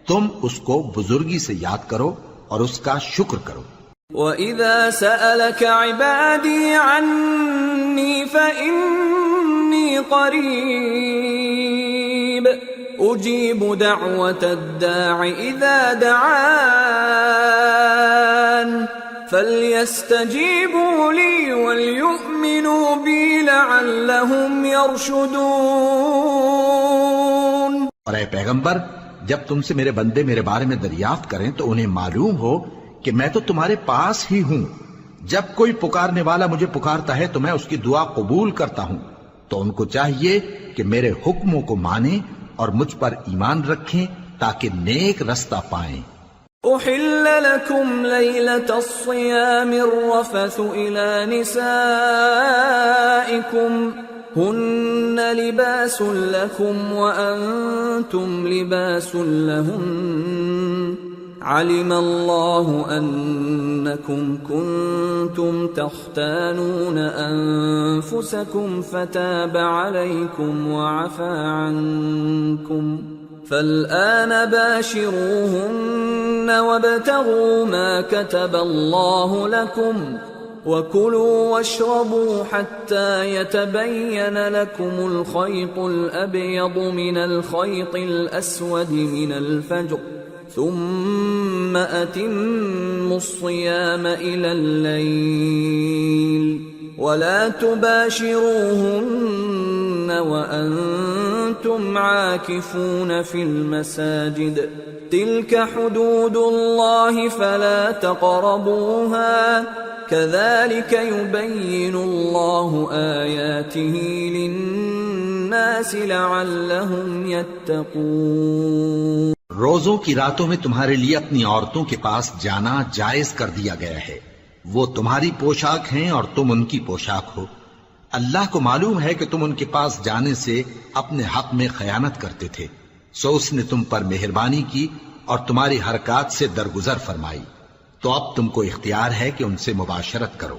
تم اس کو بزرگی سے یاد کرو اور اس کا شکر کرو۔ وَإِذَا سَأَلَكَ عِبَادِي عَنِّي فَإِنِّي قَرِيبٌ أُجِيبُ دَعْوَةَ الدَّاعِ إِذَا دَعَانِ فَلْيَسْتَجِيبُوا لِي وَلْيُؤْمِنُوا بِي لَعَلَّهُمْ يَرْشُدُونَ۔ اور اے پیغمبر، جب تم سے میرے بندے میرے بارے میں دریافت کریں تو انہیں معلوم ہو کہ میں تو تمہارے پاس ہی ہوں۔ جب کوئی پکارنے والا مجھے پکارتا ہے تو میں اس کی دعا قبول کرتا ہوں، تو ان کو چاہیے کہ میرے حکموں کو مانیں اور مجھ پر ایمان رکھیں تاکہ نیک رستہ پائیں۔ أحل لكم ليلة الصيام الرفث إلى نسائكم هن لباس لكم وأنتم لباس لهن علم الله أنكم كنتم تختانون أنفسكم فتاب عليكم وعفى عنكم فالآن باشروهن وابتغوا ما كتب الله لكم وكلوا واشربوا حتى يتبين لكم الخيط الأبيض من الخيط الأسود من الفجر ثم أتموا الصيام إلى الليل ولا تباشروهن وأنتم عاكفون في المساجد تلك حدود الله فلا تقربوها كذلك يبين الله آياته للناس لعلهم يتقون۔ روزوں کی راتوں میں تمہارے لیے اپنی عورتوں کے پاس جانا جائز کر دیا گیا ہے، وہ تمہاری پوشاک ہیں اور تم ان کی پوشاک ہو۔ اللہ کو معلوم ہے کہ تم ان کے پاس جانے سے اپنے حق میں خیانت کرتے تھے، سو اس نے تم پر مہربانی کی اور تمہاری حرکات سے درگزر فرمائی، تو اب تم کو اختیار ہے کہ ان سے مباشرت کرو۔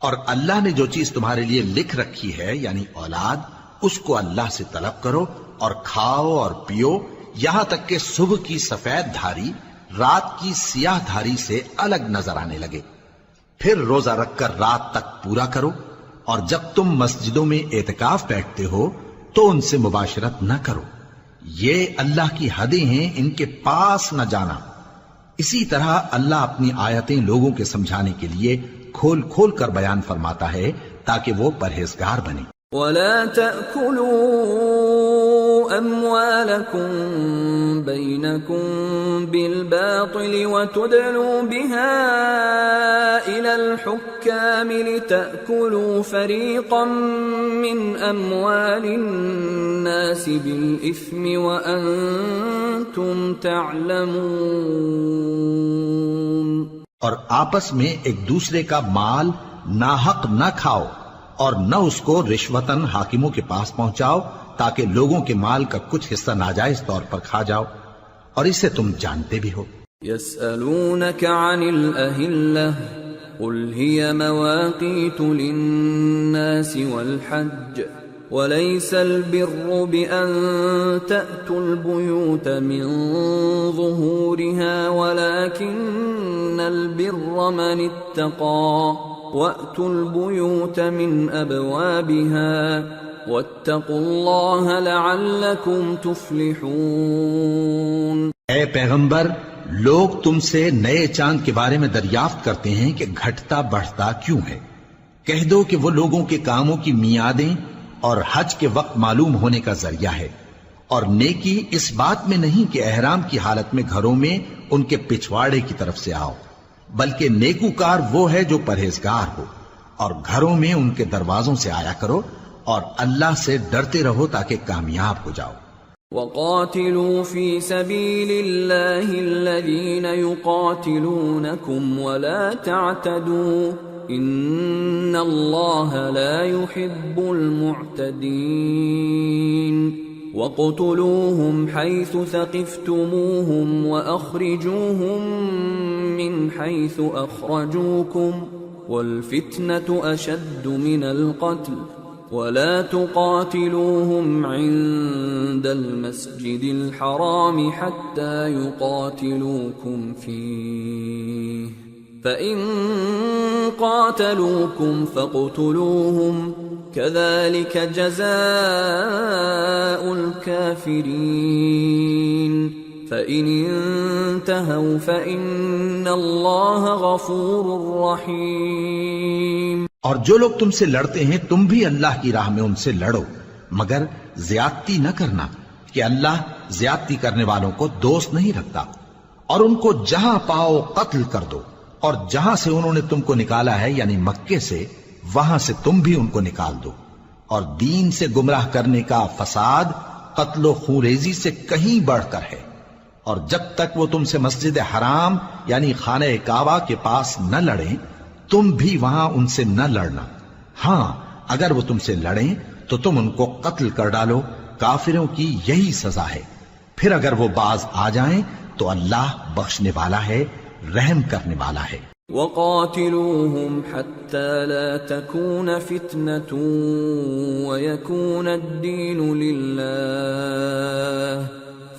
اور اللہ نے جو چیز تمہارے لیے لکھ رکھی ہے یعنی اولاد، اس کو اللہ سے طلب کرو اور کھاؤ اور پیو یہاں تک کہ صبح کی سفید دھاری رات کی سیاہ دھاری سے الگ نظر آنے لگے، پھر روزہ رکھ کر رات تک پورا کرو، اور جب تم مسجدوں میں اعتکاف بیٹھتے ہو تو ان سے مباشرت نہ کرو، یہ اللہ کی حدیں ہیں، ان کے پاس نہ جانا۔ اسی طرح اللہ اپنی آیتیں لوگوں کے سمجھانے کے لیے کھول کھول کر بیان فرماتا ہے تاکہ وہ پرہیزگار بنے۔ وَلَا تَأْكُلُوا أَمْوَالَكُمْ بينكم بالباطل وتدلوا بها إلى الحكام لتأكلوا فريقا من أموال الناس بالإثم وأنتم تعلمون۔ اور آپس میں ایک دوسرے کا مال ناحق نہ کھاؤ اور نہ اس کو رشوتاً حاکموں کے پاس پہنچاؤ تاکہ لوگوں کے مال کا کچھ حصہ ناجائز طور پر کھا جاؤ، اور اسے تم جانتے بھی ہو۔ يسألونك عن الأهلة قل هي مواقيت للناس والحج وليس البر بأن تأتوا البيوت من ظهورها ولكن البر من اتقى وأتوا البيوت من أبوابها واتقوا الله لعلكم تفلحون۔ اے پیغمبر، لوگ تم سے نئے چاند کے بارے میں دریافت کرتے ہیں کہ گھٹتا بڑھتا کیوں ہے۔ کہہ دو کہ وہ لوگوں کے کاموں کی میعادیں اور حج کے وقت معلوم ہونے کا ذریعہ ہے، اور نیکی اس بات میں نہیں کہ احرام کی حالت میں گھروں میں ان کے پچھواڑے کی طرف سے آؤ، بلکہ نیکوکار وہ ہے جو پرہیزگار ہو، اور گھروں میں ان کے دروازوں سے آیا کرو اور اللہ سے ڈرتے رہو تاکہ کامیاب ہو جاؤ۔ وَقَاتِلُوا فِي سَبِيلِ اللَّهِ الَّذِينَ يُقَاتِلُونَكُمْ وَلَا تَعْتَدُوا إِنَّ اللَّهَ لَا يُحِبُّ الْمُعْتَدِينَ وَاقْتُلُوهُمْ حَيْثُ ثَقِفْتُمُوهُمْ وَأَخْرِجُوهُمْ مِنْ حَيْثُ أَخْرَجُوكُمْ وَالْفِتْنَةُ أَشَدُّ مِنَ الْقَتْلِ وَلَا تُقَاتِلُوهُمْ عِندَ الْمَسْجِدِ الْحَرَامِ حَتَّى يُقَاتِلُوكُمْ فِيهِ فَإِن قَاتَلُوكُمْ فَاقْتُلُوهُمْ كَذَلِكَ جَزَاءُ الْكَافِرِينَ فَإِنِ انْتَهَوْا فَإِنَّ اللَّهَ غَفُورٌ رَحِيمٌ۔ اور جو لوگ تم سے لڑتے ہیں تم بھی اللہ کی راہ میں ان سے لڑو، مگر زیادتی نہ کرنا کہ اللہ زیادتی کرنے والوں کو دوست نہیں رکھتا، اور ان کو جہاں پاؤ قتل کر دو، اور جہاں سے انہوں نے تم کو نکالا ہے یعنی مکے سے وہاں سے تم بھی ان کو نکال دو، اور دین سے گمراہ کرنے کا فساد قتل و خونریزی سے کہیں بڑھ کر ہے۔ اور جب تک وہ تم سے مسجد حرام یعنی خانہ کعبہ کے پاس نہ لڑیں تم بھی وہاں ان سے نہ لڑنا، ہاں اگر وہ تم سے لڑیں تو تم ان کو قتل کر ڈالو، کافروں کی یہی سزا ہے۔ پھر اگر وہ باز آ جائیں تو اللہ بخشنے والا ہے، رحم کرنے والا ہے۔ وَقَاتِلُوهُمْ حَتَّى لَا تَكُونَ فِتْنَةٌ وَيَكُونَ الدِّينُ لِلَّهِ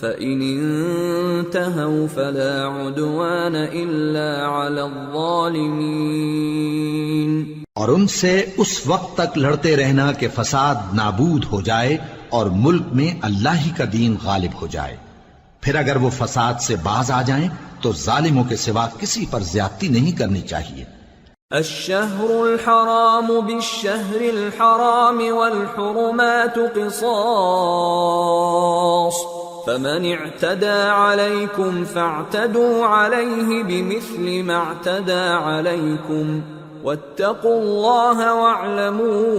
فَإِنِ انْتَهَوْا فَلَا عُدْوَانَ إِلَّا عَلَى الظَّالِمِينَ۔ اور ان سے اس وقت تک لڑتے رہنا کہ فساد نابود ہو جائے اور ملک میں اللہ ہی کا دین غالب ہو جائے، پھر اگر وہ فساد سے باز آ جائیں تو ظالموں کے سوا کسی پر زیادتی نہیں کرنی چاہیے۔ الشهر الحرام بالشهر الحرام والحرمات قصاص فمن اعتدى عليكم فاعتدوا عليه بمثل ما اعتدى عليكم واتقوا الله واعلموا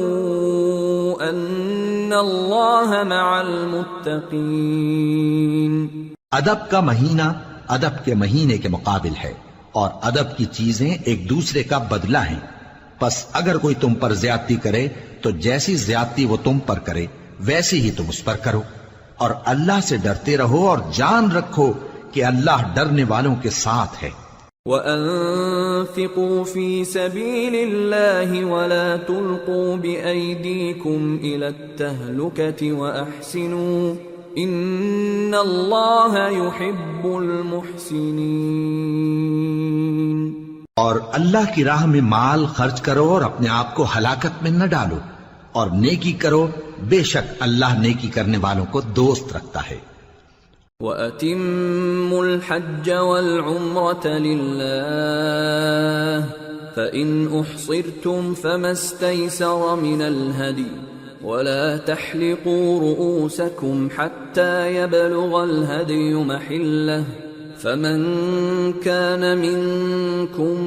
ان الله مع المتقين۔ ادب کا مہینہ ادب کے مہینے کے مقابل ہے، اور ادب کی چیزیں ایک دوسرے کا بدلہ ہیں، پس اگر کوئی تم پر زیادتی کرے تو جیسی زیادتی وہ تم پر کرے ویسی ہی تم اس پر کرو، اور اللہ سے ڈرتے رہو اور جان رکھو کہ اللہ ڈرنے والوں کے ساتھ ہے۔ وَأَنفِقُوا فِي سَبِيلِ اللَّهِ وَلَا تُلْقُوا بِأَيْدِيكُمْ إِلَى التَّهْلُكَةِ وَأَحْسِنُوا إِنَّ اللَّهَ يُحِبُّ الْمُحْسِنِينَ۔ اور اللہ کی راہ میں مال خرچ کرو اور اپنے آپ کو ہلاکت میں نہ ڈالو، اور نیکی کرو، بے شک اللہ نیکی کرنے والوں کو دوست رکھتا ہے۔ وَأَتِمُّوا الْحَجَّ وَالْعُمْرَةَ لِلَّهِ فَإِنْ أُحْصِرْتُمْ فَمَا اسْتَيْسَرَ مِنَ الْهَدْيِ ولا تحلقوا رؤوسكم حتى يبلغ الهدي محله فمن كان منكم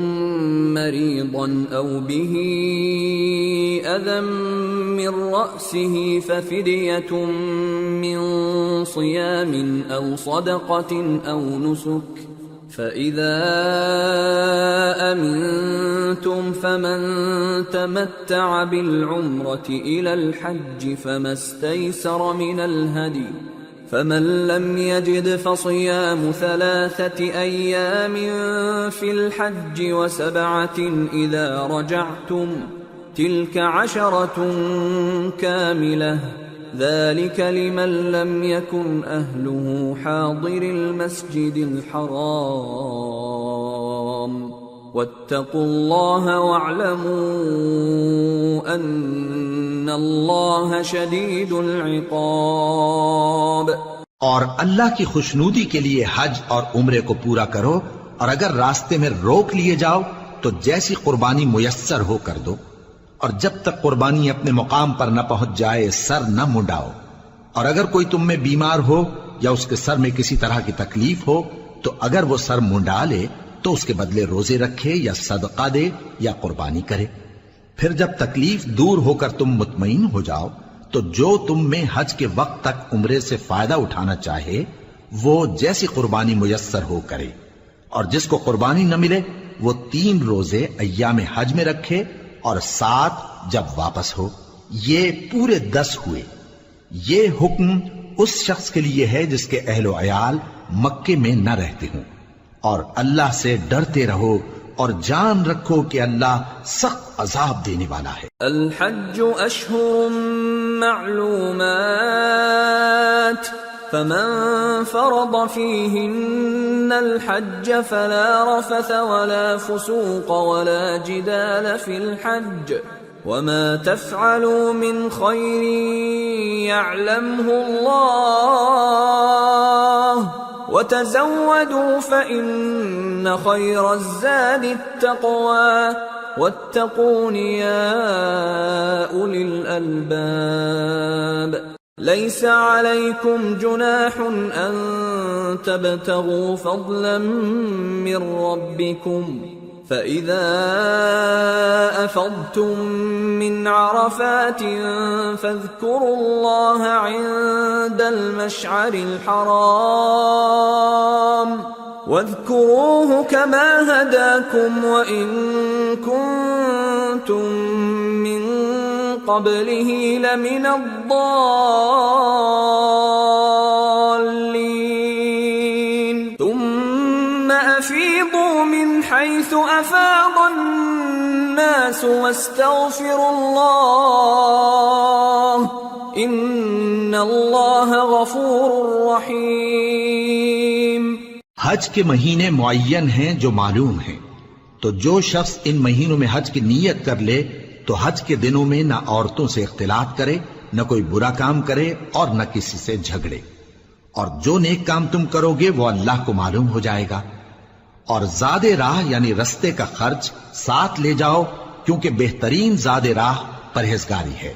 مريضا أو به أذى من رأسه ففدية من صيام أو صدقة أو نسك فإذا أمنتم فمن تمتع بالعمرة إلى الحج فما استيسر من الهدي فمن لم يجد فصيام 3 أيام في الحج و7 إذا رجعتم تلك 10 كاملة ذلك لمن لم يكن أهله حاضر المسجد الحرام واتقوا الله واعلموا أن الله شديد العقاب. اور اللہ کی خوشنودی کے لیے حج اور عمرے کو پورا کرو، اور اگر راستے میں روک لیے جاؤ تو جیسی قربانی میسر ہو کر دو، اور جب تک قربانی اپنے مقام پر نہ پہنچ جائے سر نہ منڈاؤ، اور اگر کوئی تم میں بیمار ہو یا اس کے سر میں کسی طرح کی تکلیف ہو تو اگر وہ سر منڈا لے تو اس کے بدلے روزے رکھے یا صدقہ دے یا قربانی کرے. پھر جب تکلیف دور ہو کر تم مطمئن ہو جاؤ تو جو تم میں حج کے وقت تک عمرے سے فائدہ اٹھانا چاہے وہ جیسی قربانی میسر ہو کرے، اور جس کو قربانی نہ ملے وہ 3 روزے ایام حج میں رکھے اور 7 جب واپس ہو. یہ پورے 10 ہوئے. یہ حکم اس شخص کے لیے ہے جس کے اہل و عیال مکے میں نہ رہتے ہوں. اور اللہ سے ڈرتے رہو اور جان رکھو کہ اللہ سخت عذاب دینے والا ہے. الحج اشہر معلومات فمن فرض فيهن الحج فلا رفث ولا فسوق ولا جدال في الحج وما تفعلوا من خير يعلمه الله وتزودوا فإن خير الزاد التقوى واتقون يا أولي الألباب. ليس عليكم جناح أن تبتغوا فضلا من ربكم فإذا أفضتم من عرفات فاذكروا الله عند المشعر الحرام واذكروه كما هداكم وإن كنتم من قبله لمن الضالين ثم أفيضوا من حيث أفاض الناس واستغفروا الله إن الله غفور رحيم. حج کے مہینے معین ہیں جو معلوم ہیں، تو جو شخص ان مہینوں میں حج کی نیت کر لے تو حج کے دنوں میں نہ عورتوں سے اختلاط کرے، نہ کوئی برا کام کرے اور نہ کسی سے جھگڑے، اور جو نیک کام تم کرو گے وہ اللہ کو معلوم ہو جائے گا. اور زاد راہ یعنی رستے کا خرچ ساتھ لے جاؤ کیونکہ بہترین زاد راہ پرہیزگاری ہے.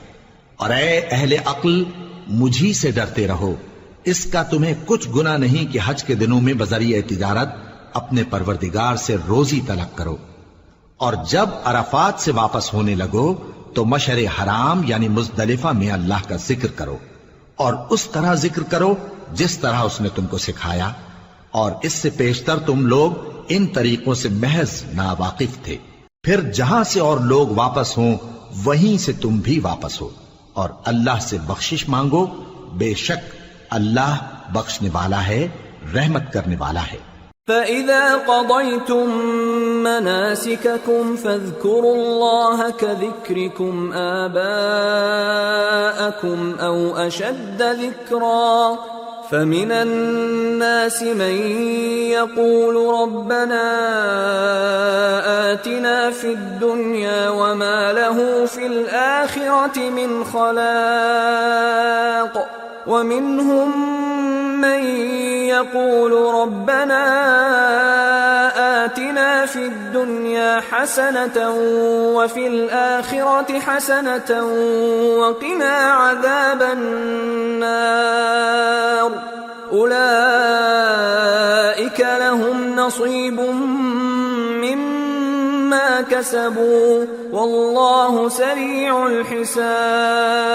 اور اے اہل عقل مجھی سے ڈرتے رہو، اس کا تمہیں کچھ گناہ نہیں کہ حج کے دنوں میں بذریعہ تجارت اپنے پروردگار سے روزی طلب کرو. اور جب عرفات سے واپس ہونے لگو تو مشعر حرام یعنی مزدلفہ میں اللہ کا ذکر کرو، اور اس طرح ذکر کرو جس طرح اس نے تم کو سکھایا، اور اس سے پیشتر تم لوگ ان طریقوں سے محض ناواقف تھے. پھر جہاں سے اور لوگ واپس ہوں وہیں سے تم بھی واپس ہو، اور اللہ سے بخشش مانگو، بے شک اللہ بخشنے والا ہے، رحمت کرنے والا ہے. فَإِذَا قَضَيْتُم مَّنَاسِكَكُمْ فَاذْكُرُوا اللَّهَ كَذِكْرِكُمْ آبَاءَكُمْ أَوْ أَشَدَّ ذِكْرًا فَمِنَ النَّاسِ مَن يَقُولُ رَبَّنَا آتِنَا فِي الدُّنْيَا وَمَا لَهُ فِي الْآخِرَةِ مِنْ خَلَاقٍ وَمِنْهُم من يقول ربنا آتنا في الدنيا حسنة وفي الآخرة حسنة وقنا عذاب النار أولئك لهم نصيب مما كسبوا والله سريع الحساب۔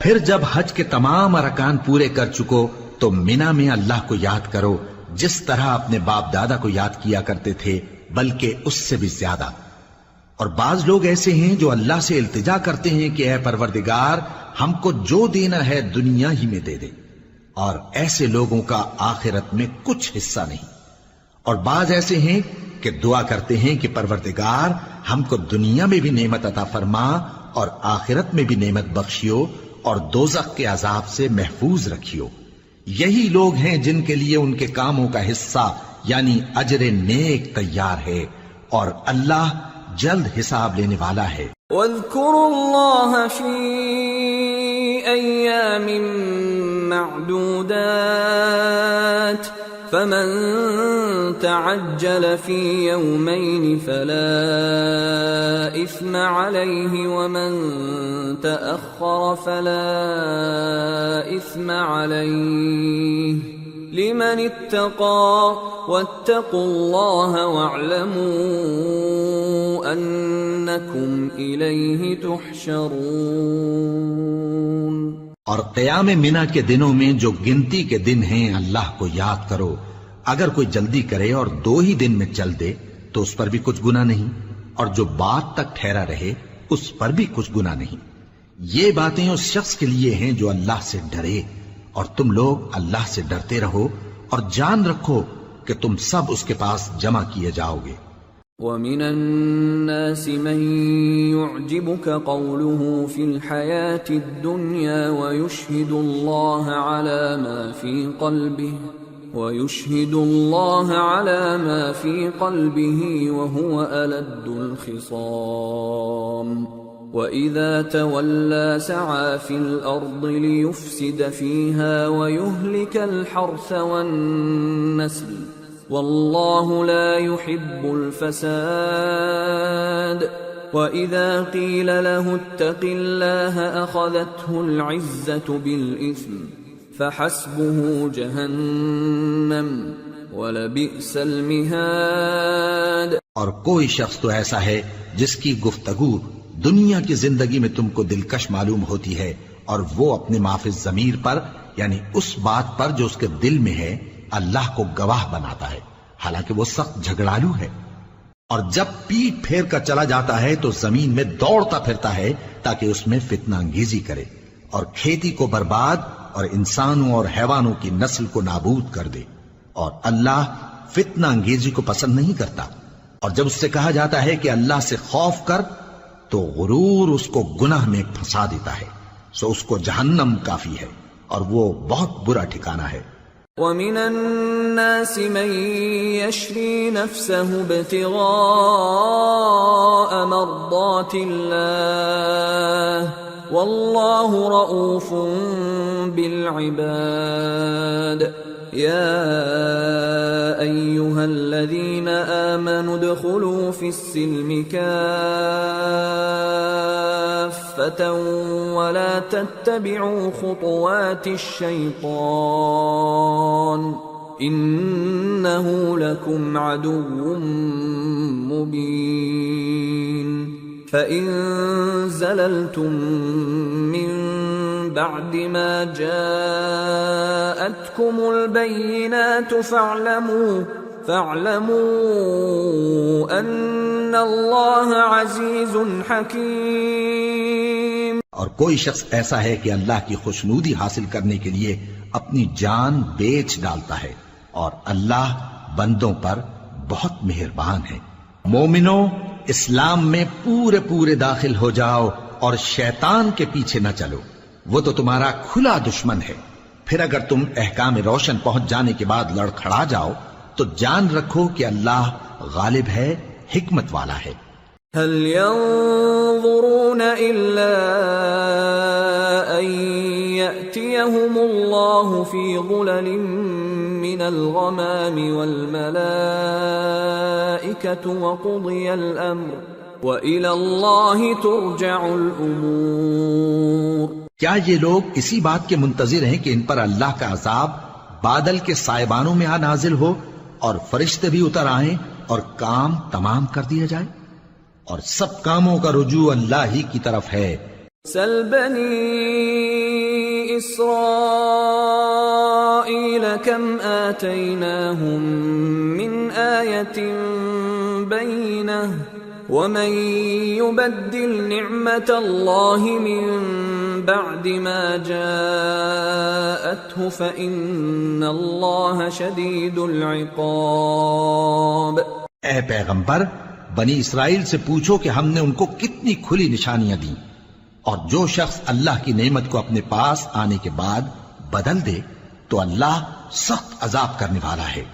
پھر جب حج کے تمام ارکان پورے کر چکو تو مینا میں اللہ کو یاد کرو جس طرح اپنے باپ دادا کو یاد کیا کرتے تھے، بلکہ اس سے بھی زیادہ۔ اور بعض لوگ ایسے ہیں جو اللہ سے التجا کرتے ہیں کہ اے پروردگار ہم کو جو دینا ہے دنیا ہی میں دے دے، اور ایسے لوگوں کا آخرت میں کچھ حصہ نہیں۔ اور بعض ایسے ہیں کہ دعا کرتے ہیں کہ پروردگار ہم کو دنیا میں بھی نعمت عطا فرما اور آخرت میں بھی نعمت بخشیو اور دوزخ کے عذاب سے محفوظ رکھیو۔ یہی لوگ ہیں جن کے لیے ان کے کاموں کا حصہ یعنی اجر نیک تیار ہے، اور اللہ جلد حساب لینے والا ہے۔ واذكروا الله في أيام معدودات فمن تعجل في يومين فلا إثم عليه ومن تأخر فلا إثم عليه لمن اتقى واتقوا الله واعلموا أنكم إليه تحشرون۔ اور قیام منا کے دنوں میں جو گنتی کے دن ہیں اللہ کو یاد کرو۔ اگر کوئی جلدی کرے اور 2 ہی دن میں چل دے تو اس پر بھی کچھ گناہ نہیں، اور جو بات تک ٹھہرا رہے اس پر بھی کچھ گناہ نہیں۔ یہ باتیں اس شخص کے لیے ہیں جو اللہ سے ڈرے، اور تم لوگ اللہ سے ڈرتے رہو اور جان رکھو کہ تم سب اس کے پاس جمع کیے جاؤ گے۔ وَمِنَ النَّاسِ مَن يُعْجِبُكَ قَوْلُهُ فِي الْحَيَاةِ الدُّنْيَا وَيُشْهِدُ اللَّهَ عَلَى مَا فِي قَلْبِهِ وَهُوَ أَلَدُّ الْخِصَامِ وَإِذَا تَوَلَّى سَعَى فِي الْأَرْضِ لِيُفْسِدَ فِيهَا وَيُهْلِكَ الْحَرْثَ وَالنَّسْلَ وَاللَّهُ لَا يُحِبُّ الْفَسَادَ وَإِذَا قِيلَ لَهُ اتَّقِ اللَّهَ أَخَذَتْهُ الْعِزَّةُ بِالْإِثْمِ فَحَسْبُهُ جَهَنَّمُ وَلَبِئْسَ الْمِهَادُ۔ اور کوئی شخص تو ایسا ہے جس کی گفتگو دنیا کی زندگی میں تم کو دلکش معلوم ہوتی ہے، اور وہ اپنے معافی ضمیر پر یعنی اس بات پر جو اس کے دل میں ہے اللہ کو گواہ بناتا ہے، حالانکہ وہ سخت جھگڑالو ہے۔ اور جب پیٹ پھیر کر چلا جاتا ہے تو زمین میں دوڑتا پھرتا ہے تاکہ اس میں فتنہ انگیزی کرے اور کھیتی کو برباد اور انسانوں اور حیوانوں کی نسل کو نابود کر دے، اور اللہ فتنہ انگیزی کو پسند نہیں کرتا۔ اور جب اس سے کہا جاتا ہے کہ اللہ سے خوف کر تو غرور اس کو گناہ میں پھنسا دیتا ہے، سو اس کو جہنم کافی ہے اور وہ بہت برا ٹھکانہ ہے۔ وَمِنَ النَّاسِ مَن يَشْرِي نَفْسَهُ ابْتِغَاءَ مَرْضَاتِ اللَّهِ وَاللَّهُ رَءُوفٌ بِالْعِبَادِ يَا أَيُّهَا الَّذِينَ آمَنُوا ادْخُلُوا فِي السِّلْمِ كَافَّةً وَلَا تَتَّبِعُوا خُطُوَاتِ الشَّيْطَانِ إِنَّهُ لَكُمْ عَدُوٌّ مُّبِينٌ فَإِن زَلَلْتُم مِّن بَعْدِ مَا جَاءَتْكُمُ الْبَيِّنَاتُ فَاعْلَمُوا أَنَّ اللَّهَ عَزِيزٌ حَكِيمٌ۔ اور کوئی شخص ایسا ہے کہ اللہ کی خوشنودی حاصل کرنے کے لیے اپنی جان بیچ ڈالتا ہے، اور اللہ بندوں پر بہت مہربان ہے۔ مومنو، اسلام میں پورے پورے داخل ہو جاؤ اور شیطان کے پیچھے نہ چلو، وہ تو تمہارا کھلا دشمن ہے۔ پھر اگر تم احکام روشن پہنچ جانے کے بعد لڑکھڑا جاؤ تو جان رکھو کہ اللہ غالب ہے، حکمت والا ہے۔ هل ينظرون إلا أن يأتيهم الله في ظلل من الغمام والملائكة وقضي الأمر وإلى الله ترجع الأمور۔ کیا یہ لوگ اسی بات کے منتظر ہیں کہ ان پر اللہ کا عذاب بادل کے سائبانوں میں نازل ہو اور فرشتے بھی اتر آئیں اور کام تمام کر دیا جائے؟ اور سب کاموں کا رجوع اللہ ہی کی طرف ہے۔ سل بنی اسرائیل کم آتیناہم من آیت بینہ ومن يبدل نعمت اللہ من بعد ما جاءته فإن اللہ شدید العقاب۔ اے پیغمبر، بنی اسرائیل سے پوچھو کہ ہم نے ان کو کتنی کھلی نشانیاں دیں، اور جو شخص اللہ کی نعمت کو اپنے پاس آنے کے بعد بدل دے تو اللہ سخت عذاب کرنے والا ہے۔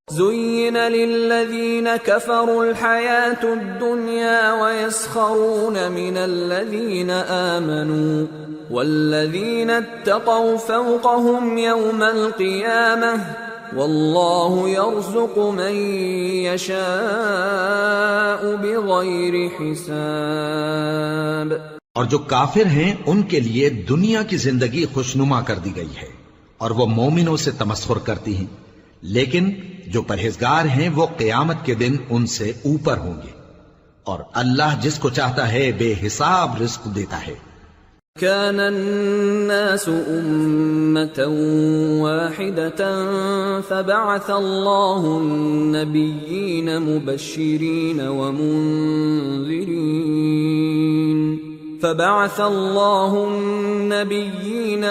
زين للذين كفروا الحياة الدنيا ويسخرون من الذين آمنوا والذين اتقوا فوقهم يوم القيامة والله يرزق من يشاء بغير حساب۔ اور جو کافر ہیں ان کے لیے دنیا کی زندگی خوشنما کر دی گئی ہے اور وہ مومنوں سے تمسخر کرتی ہیں، لیکن جو پرہیزگار ہیں وہ قیامت کے دن ان سے اوپر ہوں گے، اور اللہ جس کو چاہتا ہے بے حساب رزق دیتا ہے۔ كان الناس أمة واحدة فبعث الله النبيين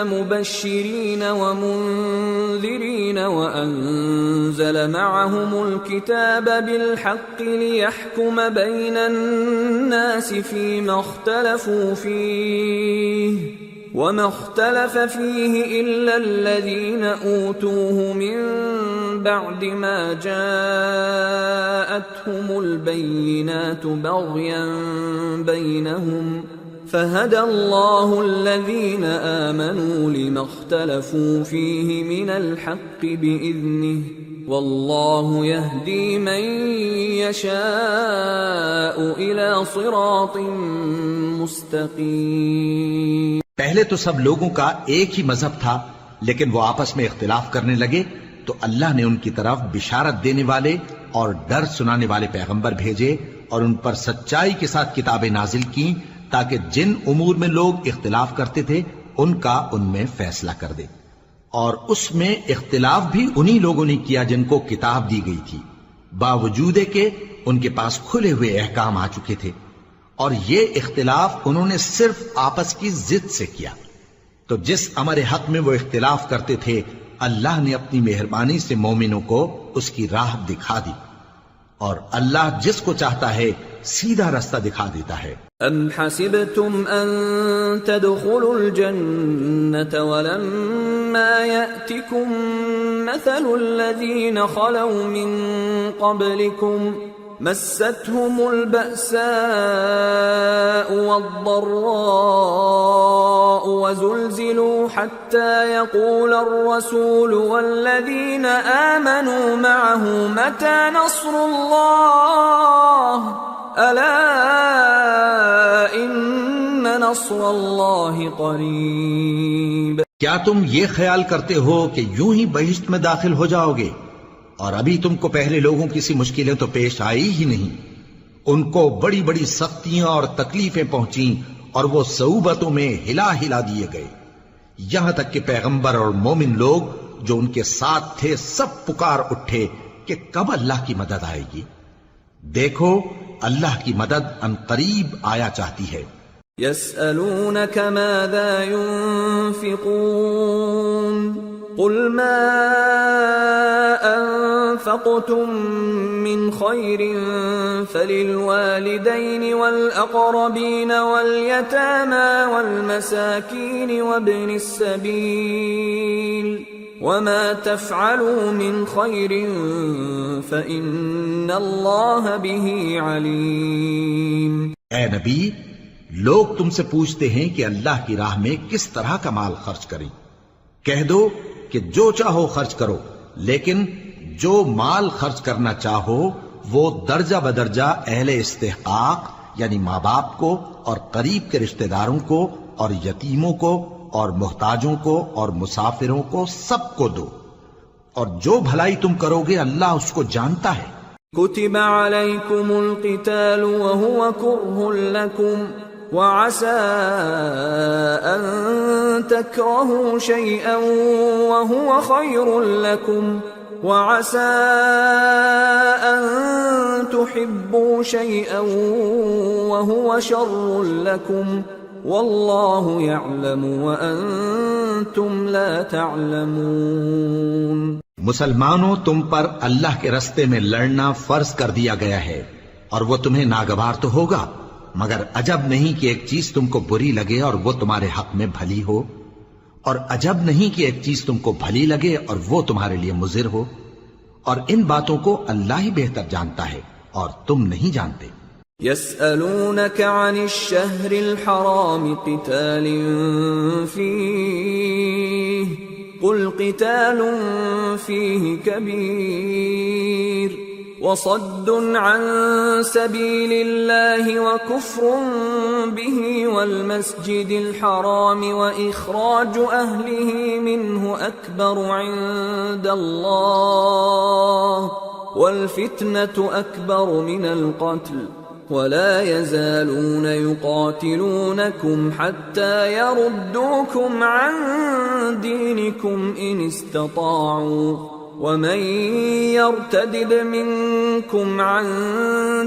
مبشرين ومنذرين وأنزل معهم الكتاب بالحق ليحكم بين الناس فيما اختلفوا فيه وما اختلف فيه إلا الذين أوتوه من بعد ما جاءتهم البينات بغيا بينهم فهدى الله الذين آمنوا لما اختلفوا فيه من الحق بإذنه والله يهدي من يشاء إلى صراط مستقيم۔ پہلے تو سب لوگوں کا ایک ہی مذہب تھا، لیکن وہ آپس میں اختلاف کرنے لگے تو اللہ نے ان کی طرف بشارت دینے والے اور ڈر سنانے والے پیغمبر بھیجے اور ان پر سچائی کے ساتھ کتابیں نازل کی تاکہ جن امور میں لوگ اختلاف کرتے تھے ان کا ان میں فیصلہ کر دے، اور اس میں اختلاف بھی انہی لوگوں نے کیا جن کو کتاب دی گئی تھی، باوجود کہ ان کے پاس کھلے ہوئے احکام آ چکے تھے، اور یہ اختلاف انہوں نے صرف آپس کی ضد سے کیا۔ تو جس امر حق میں وہ اختلاف کرتے تھے اللہ نے اپنی مہربانی سے مومنوں کو اس کی راہ دکھا دی، اور اللہ جس کو چاہتا ہے سیدھا راستہ دکھا دیتا ہے۔ ام حسبتم ان تدخلوا الجنة ولما يأتكم مثل الذين خلوا من قبلكم مستهم البأساء والضراء وزلزلوا حتى يقول الرسول والذين آمنوا معه متى نصر الله ألا إن نصر الله قريب۔ کیا تم یہ خیال کرتے ہو کہ یوں ہی بہشت میں داخل ہو جاؤ گے، اور ابھی تم کو پہلے لوگوں کی سی مشکلیں تو پیش آئی ہی نہیں؟ ان کو بڑی بڑی سختیاں اور تکلیفیں پہنچیں اور وہ صعوبتوں میں ہلا ہلا دیے گئے، یہاں تک کہ پیغمبر اور مومن لوگ جو ان کے ساتھ تھے سب پکار اٹھے کہ کب اللہ کی مدد آئے گی۔ دیکھو اللہ کی مدد ان قریب آیا چاہتی ہے۔ يسألونك ماذا ينفقون قل ما أنفقتم من خير فللوالدين والأقربين واليتامى والمساكين وابن السبيل وما تفعلوا من خير فإن الله به عليم۔ اے نبی، لوگ تم سے پوچھتے ہیں کہ اللہ کی راہ میں کس طرح کا مال خرچ کریں، کہہ دو کہ جو چاہو خرچ کرو، لیکن جو مال خرچ کرنا چاہو وہ درجہ بدرجہ اہل استحقاق یعنی ماں باپ کو اور قریب کے رشتہ داروں کو اور یتیموں کو اور محتاجوں کو اور مسافروں کو سب کو دو، اور جو بھلائی تم کرو گے اللہ اس کو جانتا ہے۔ كتب عليكم القتال وهو كره لكم وعسى أن تكرهوا شيئا وهو خير لكم وعسى أن تحبوا شيئا وهو شر لكم والله يعلم وأنتم لا تعلمون۔ مسلمانوں، تم پر اللہ کے رستے میں لڑنا فرض کر دیا گیا ہے، اور وہ تمہیں ناگوار تو ہوگا، مگر عجب نہیں کہ ایک چیز تم کو بری لگے اور وہ تمہارے حق میں بھلی ہو، اور عجب نہیں کہ ایک چیز تم کو بھلی لگے اور وہ تمہارے لیے مضر ہو، اور ان باتوں کو اللہ ہی بہتر جانتا ہے اور تم نہیں جانتے۔ يسألونك عن الشهر الحرام قتال فيه قل قتال فيه كبير وصد عن سبيل الله وكفر به والمسجد الحرام وإخراج أهله منه أكبر عند الله والفتنة أكبر من القتل ولا يزالون يقاتلونكم حتى يردوكم عن دينكم إن استطاعوا ومن يرتدد منكم عن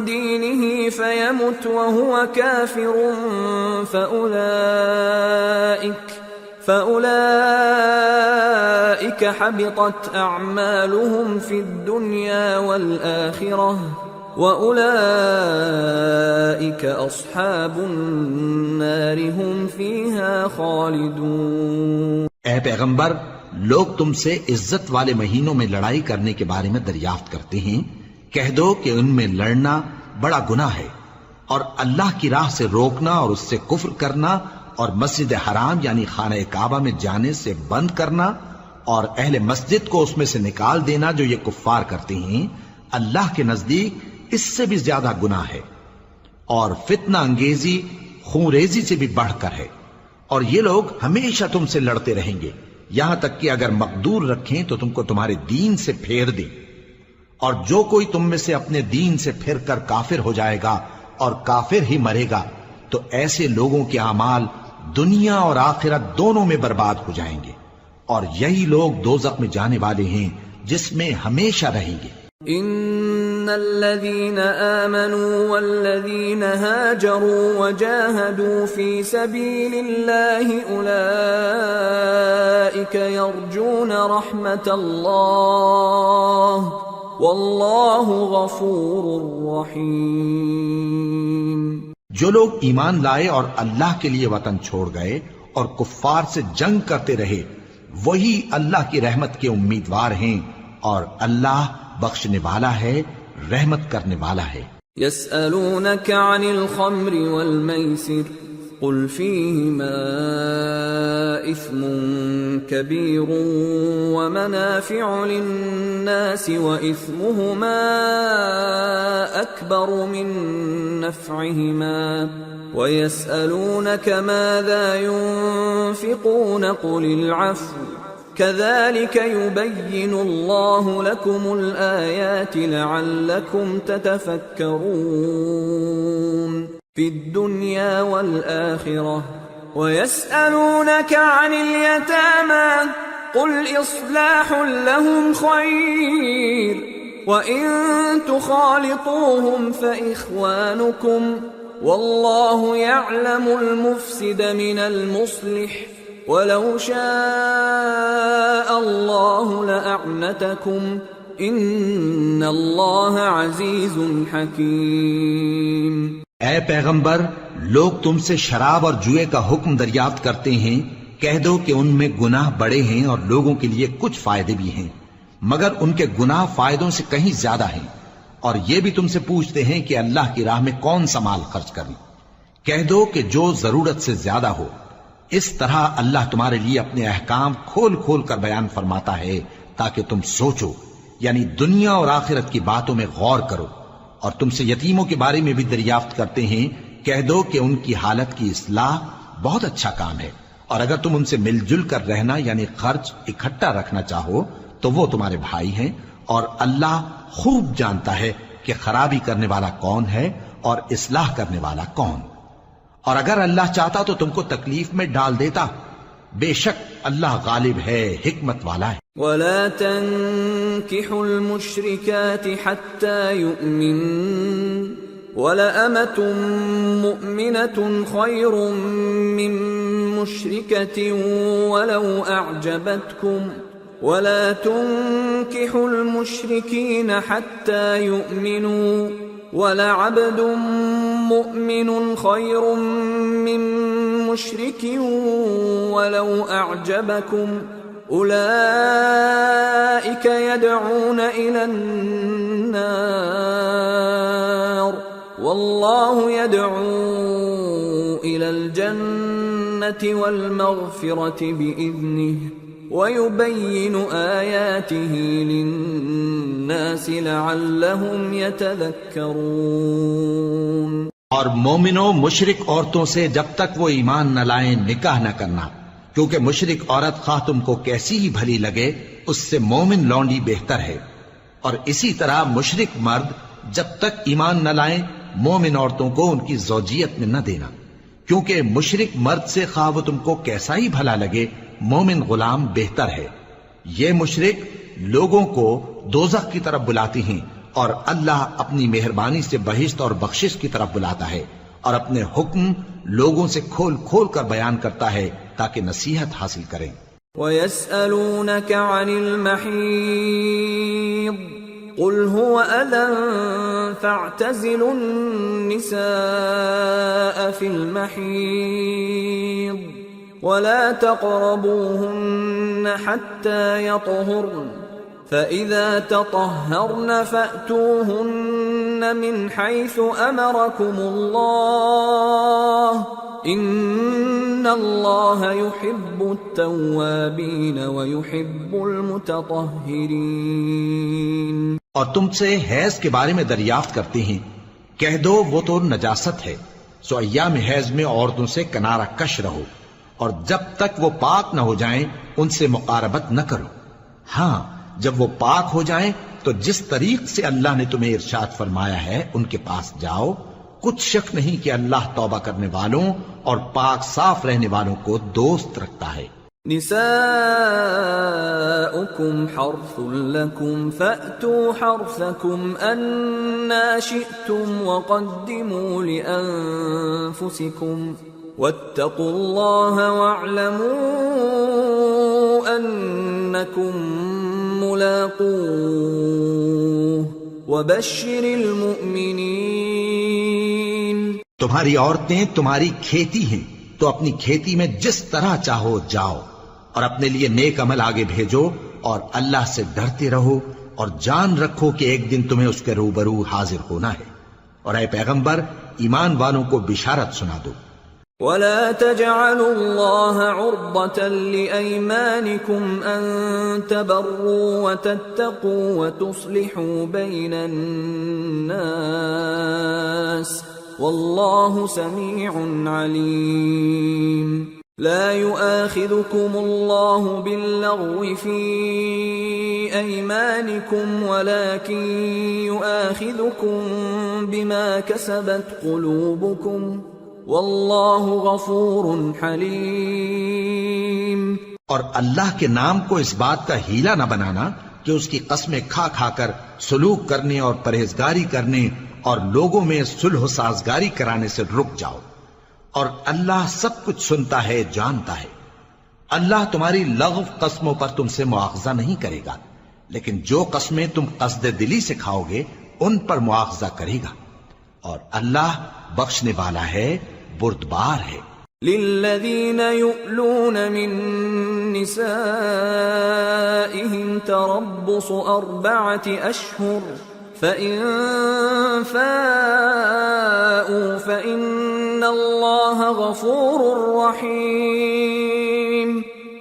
دينه فيمت وهو كافر فأولئك حبطت أعمالهم في الدنيا والآخرة وَأُولَئِكَ أَصْحَابُ النَّارِ هُمْ فِيهَا خَالِدُونَ۔ اے پیغمبر، لوگ تم سے عزت والے مہینوں میں لڑائی کرنے کے بارے میں دریافت کرتے ہیں، کہہ دو کہ ان میں لڑنا بڑا گناہ ہے، اور اللہ کی راہ سے روکنا اور اس سے کفر کرنا اور مسجد حرام یعنی خانہ کعبہ میں جانے سے بند کرنا اور اہل مسجد کو اس میں سے نکال دینا جو یہ کفار کرتے ہیں، اللہ کے نزدیک اس سے بھی زیادہ گناہ ہے، اور فتنہ انگیزی خونریزی سے بھی بڑھ کر ہے، اور یہ لوگ ہمیشہ تم سے لڑتے رہیں گے یہاں تک کہ اگر مقدور رکھیں تو تم کو تمہارے دین سے پھیر دیں، اور جو کوئی تم میں سے اپنے دین سے پھر کر کافر ہو جائے گا اور کافر ہی مرے گا تو ایسے لوگوں کے اعمال دنیا اور آخرت دونوں میں برباد ہو جائیں گے، اور یہی لوگ دوزخ میں جانے والے ہیں جس میں ہمیشہ رہیں گے۔ ان الذين آمنوا والذين هاجروا وجاهدوا في سبيل الله اولئك يرجون رحمة الله والله غفور رحيم۔ جو لوگ ایمان لائے اور اللہ کے لیے وطن چھوڑ گئے اور کفار سے جنگ کرتے رہے وہی اللہ کی رحمت کے امیدوار ہیں، اور اللہ بخشنے والا ہے، رحمت کرنے والا ہے۔ يسألونك عن الخمر والميسر قل فيهما إثم كبير ومنافع للناس وإثمهما أكبر من نفعهما ويسألونك ماذا ينفقون قل العفو كذلك يبين الله لكم الآيات لعلكم تتفكرون في الدنيا والآخرة ويسألونك عن اليتامى قل إصلاح لهم خير وإن تخالطوهم فإخوانكم والله يعلم المفسد من المصلح وَلَوْ شَاءَ اللَّهُ لَأَعْنَتَكُمْ إِنَّ اللَّهَ عَزِيزٌ حَكِيمٌ۔ اے پیغمبر، لوگ تم سے شراب اور جوئے کا حکم دریافت کرتے ہیں، کہہ دو کہ ان میں گناہ بڑے ہیں اور لوگوں کے لیے کچھ فائدے بھی ہیں، مگر ان کے گناہ فائدوں سے کہیں زیادہ ہیں، اور یہ بھی تم سے پوچھتے ہیں کہ اللہ کی راہ میں کون سا مال خرچ کریں، کہہ دو کہ جو ضرورت سے زیادہ ہو، اس طرح اللہ تمہارے لیے اپنے احکام کھول کھول کر بیان فرماتا ہے تاکہ تم سوچو، یعنی دنیا اور آخرت کی باتوں میں غور کرو۔ اور تم سے یتیموں کے بارے میں بھی دریافت کرتے ہیں، کہہ دو کہ ان کی حالت کی اصلاح بہت اچھا کام ہے، اور اگر تم ان سے مل جل کر رہنا یعنی خرچ اکٹھا رکھنا چاہو تو وہ تمہارے بھائی ہیں، اور اللہ خوب جانتا ہے کہ خرابی کرنے والا کون ہے اور اصلاح کرنے والا کون۔ اور اگر اللہ چاہتا تو تم کو تکلیف میں ڈال دیتا، بے شک اللہ غالب ہے، حکمت والا ہے۔ ولا تنكحوا المشركات حتى يؤمنن ولأمة مؤمنة خير من مشركة ولو أعجبتكم ولا تنكحوا المشركين حتى يؤمنوا ولعبد مؤمن خير من مشرك ولو أعجبكم أولئك يدعون إلى النار والله يدعو إلى الجنة والمغفرة بإذنه وَيُبَيِّنُ آيَاتِهِ لِلنَّاسِ لَعَلَّهُمْ يَتَذَكَّرُونَ۔ اور مومنوں مشرک عورتوں سے جب تک وہ ایمان نہ لائیں نکاح نہ کرنا، کیونکہ مشرک عورت خواہ تم کو کیسی ہی بھلی لگے اس سے مومن لونڈی بہتر ہے۔ اور اسی طرح مشرک مرد جب تک ایمان نہ لائیں مومن عورتوں کو ان کی زوجیت میں نہ دینا، کیونکہ مشرک مرد سے خواہ وہ تم کو کیسا ہی بھلا لگے مومن غلام بہتر ہے۔ یہ مشرک لوگوں کو دوزخ کی طرف بلاتی ہیں، اور اللہ اپنی مہربانی سے بہشت اور بخشش کی طرف بلاتا ہے، اور اپنے حکم لوگوں سے کھول کھول کر بیان کرتا ہے تاکہ نصیحت حاصل کریں۔ وَيَسْأَلُونَكَ عَنِ الْمَحِيضِ قُلْ هُوَ أَذًى فَاعْتَزِلُوا النِّسَاءَ فِي الْمَحِيضِ ولا تقربوهن حتى يطهرن فإذا تطهرن فأتوهن من حيث أمركم الله إن الله يحب التوابين ويحب المتطهرين۔ اور تم سے حیض کے بارے میں دریافت کرتے ہیں، کہہ دو وہ تو نجاست ہے، سو ایام حیض میں عورتوں سے کنارہ کش رہو، اور جب تک وہ پاک نہ ہو جائیں ان سے مقاربت نہ کرو۔ ہاں جب وہ پاک ہو جائیں تو جس طریق سے اللہ نے تمہیں ارشاد فرمایا ہے ان کے پاس جاؤ، کچھ شک نہیں کہ اللہ توبہ کرنے والوں اور پاک صاف رہنے والوں کو دوست رکھتا ہے۔ نساؤكم حرث لكم فأتوا حرثكم أنا شئتم وقدموا لأنفسكم واتقوا الله واعلموا أنكم ملاقوه وبشر المؤمنين۔ تمہاری عورتیں تمہاری کھیتی ہیں تو اپنی کھیتی میں جس طرح چاہو جاؤ، اور اپنے لیے نیک عمل آگے بھیجو، اور اللہ سے ڈرتے رہو، اور جان رکھو کہ ایک دن تمہیں اس کے روبرو حاضر ہونا ہے۔ اور اے پیغمبر ایمان والوں کو بشارت سنا دو۔ ولا تجعلوا الله عرضة لأيمانكم أن تبروا وتتقوا وتصلحوا بين الناس والله سميع عليم۔ لا يؤاخذكم الله باللغو في أيمانكم ولكن يؤاخذكم بما كسبت قلوبكم واللہ غفور حلیم۔ اور اللہ کے نام کو اس بات کا ہیلا نہ بنانا کہ اس کی قسمیں کھا کھا کر سلوک کرنے اور پرہیزگاری کرنے اور لوگوں میں صلح و سازگاری کرانے سے رک جاؤ، اور اللہ سب کچھ سنتا ہے، جانتا ہے۔ اللہ تمہاری لغو قسموں پر تم سے مواخذہ نہیں کرے گا، لیکن جو قسمیں تم قصد دلی سے کھاؤ گے ان پر مواخذہ کرے گا، اور اللہ بخشنے والا ہے، بردبار ہے۔ للذین یؤلون من نسائهم تربص 4 أشهر فإن فاءوا فإن إِنَّ اللَّهَ غَفُورٌ رَّحِيمٌ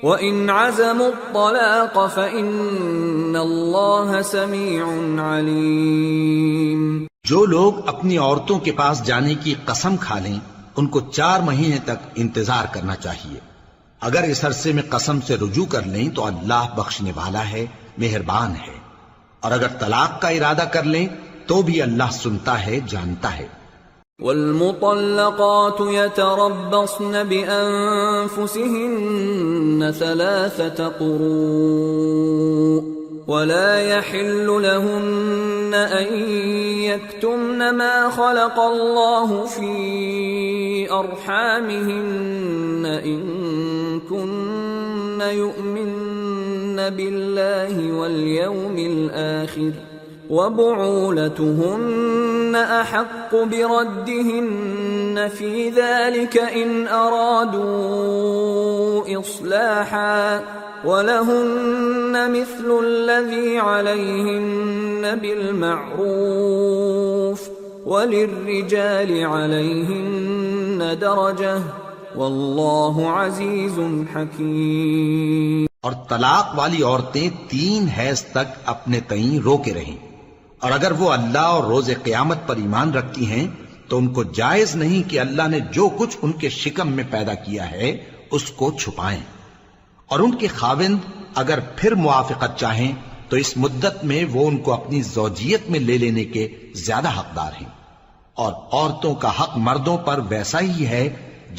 وَإِنْ عَزَمُوا الطَّلَاقَ فَإِنَّ اللَّهَ سَمِيعٌ عَلِيمٌ۔ جو لوگ اپنی عورتوں کے پاس جانے کی قسم کھا لیں ان کو 4 مہینے تک انتظار کرنا چاہیے۔ اگر اس عرصے میں قسم سے رجوع کر لیں تو اللہ بخشنے والا ہے، مہربان ہے، اور اگر طلاق کا ارادہ کر لیں تو بھی اللہ سنتا ہے، جانتا ہے۔ والمطلقات يتربصن بأنفسهن 3 قروء ولا يحل لهن أن يكتمن ما خلق الله في أرحامهن إن كن يؤمن بالله واليوم الآخر وبعولتهن أحق بردهن في ذلك إن أرادوا إصلاحا وَلَهُنَّ مِثْلُ الَّذِي عَلَيْهِنَّ بِالْمَعْرُوفِ وَلِلرِّجَالِ عَلَيْهِنَّ دَرَجَةٌ وَاللَّهُ عَزِيزٌ حَكِيمٌ۔ اور طلاق والی عورتیں 3 حیض تک اپنے تئیں روکے رہیں، اور اگر وہ اللہ اور روز قیامت پر ایمان رکھتی ہیں تو ان کو جائز نہیں کہ اللہ نے جو کچھ ان کے شکم میں پیدا کیا ہے اس کو چھپائیں، اور ان کے خاوند اگر پھر موافقت چاہیں تو اس مدت میں وہ ان کو اپنی زوجیت میں لے لینے کے زیادہ حقدار ہیں، اور عورتوں کا حق مردوں پر ویسا ہی ہے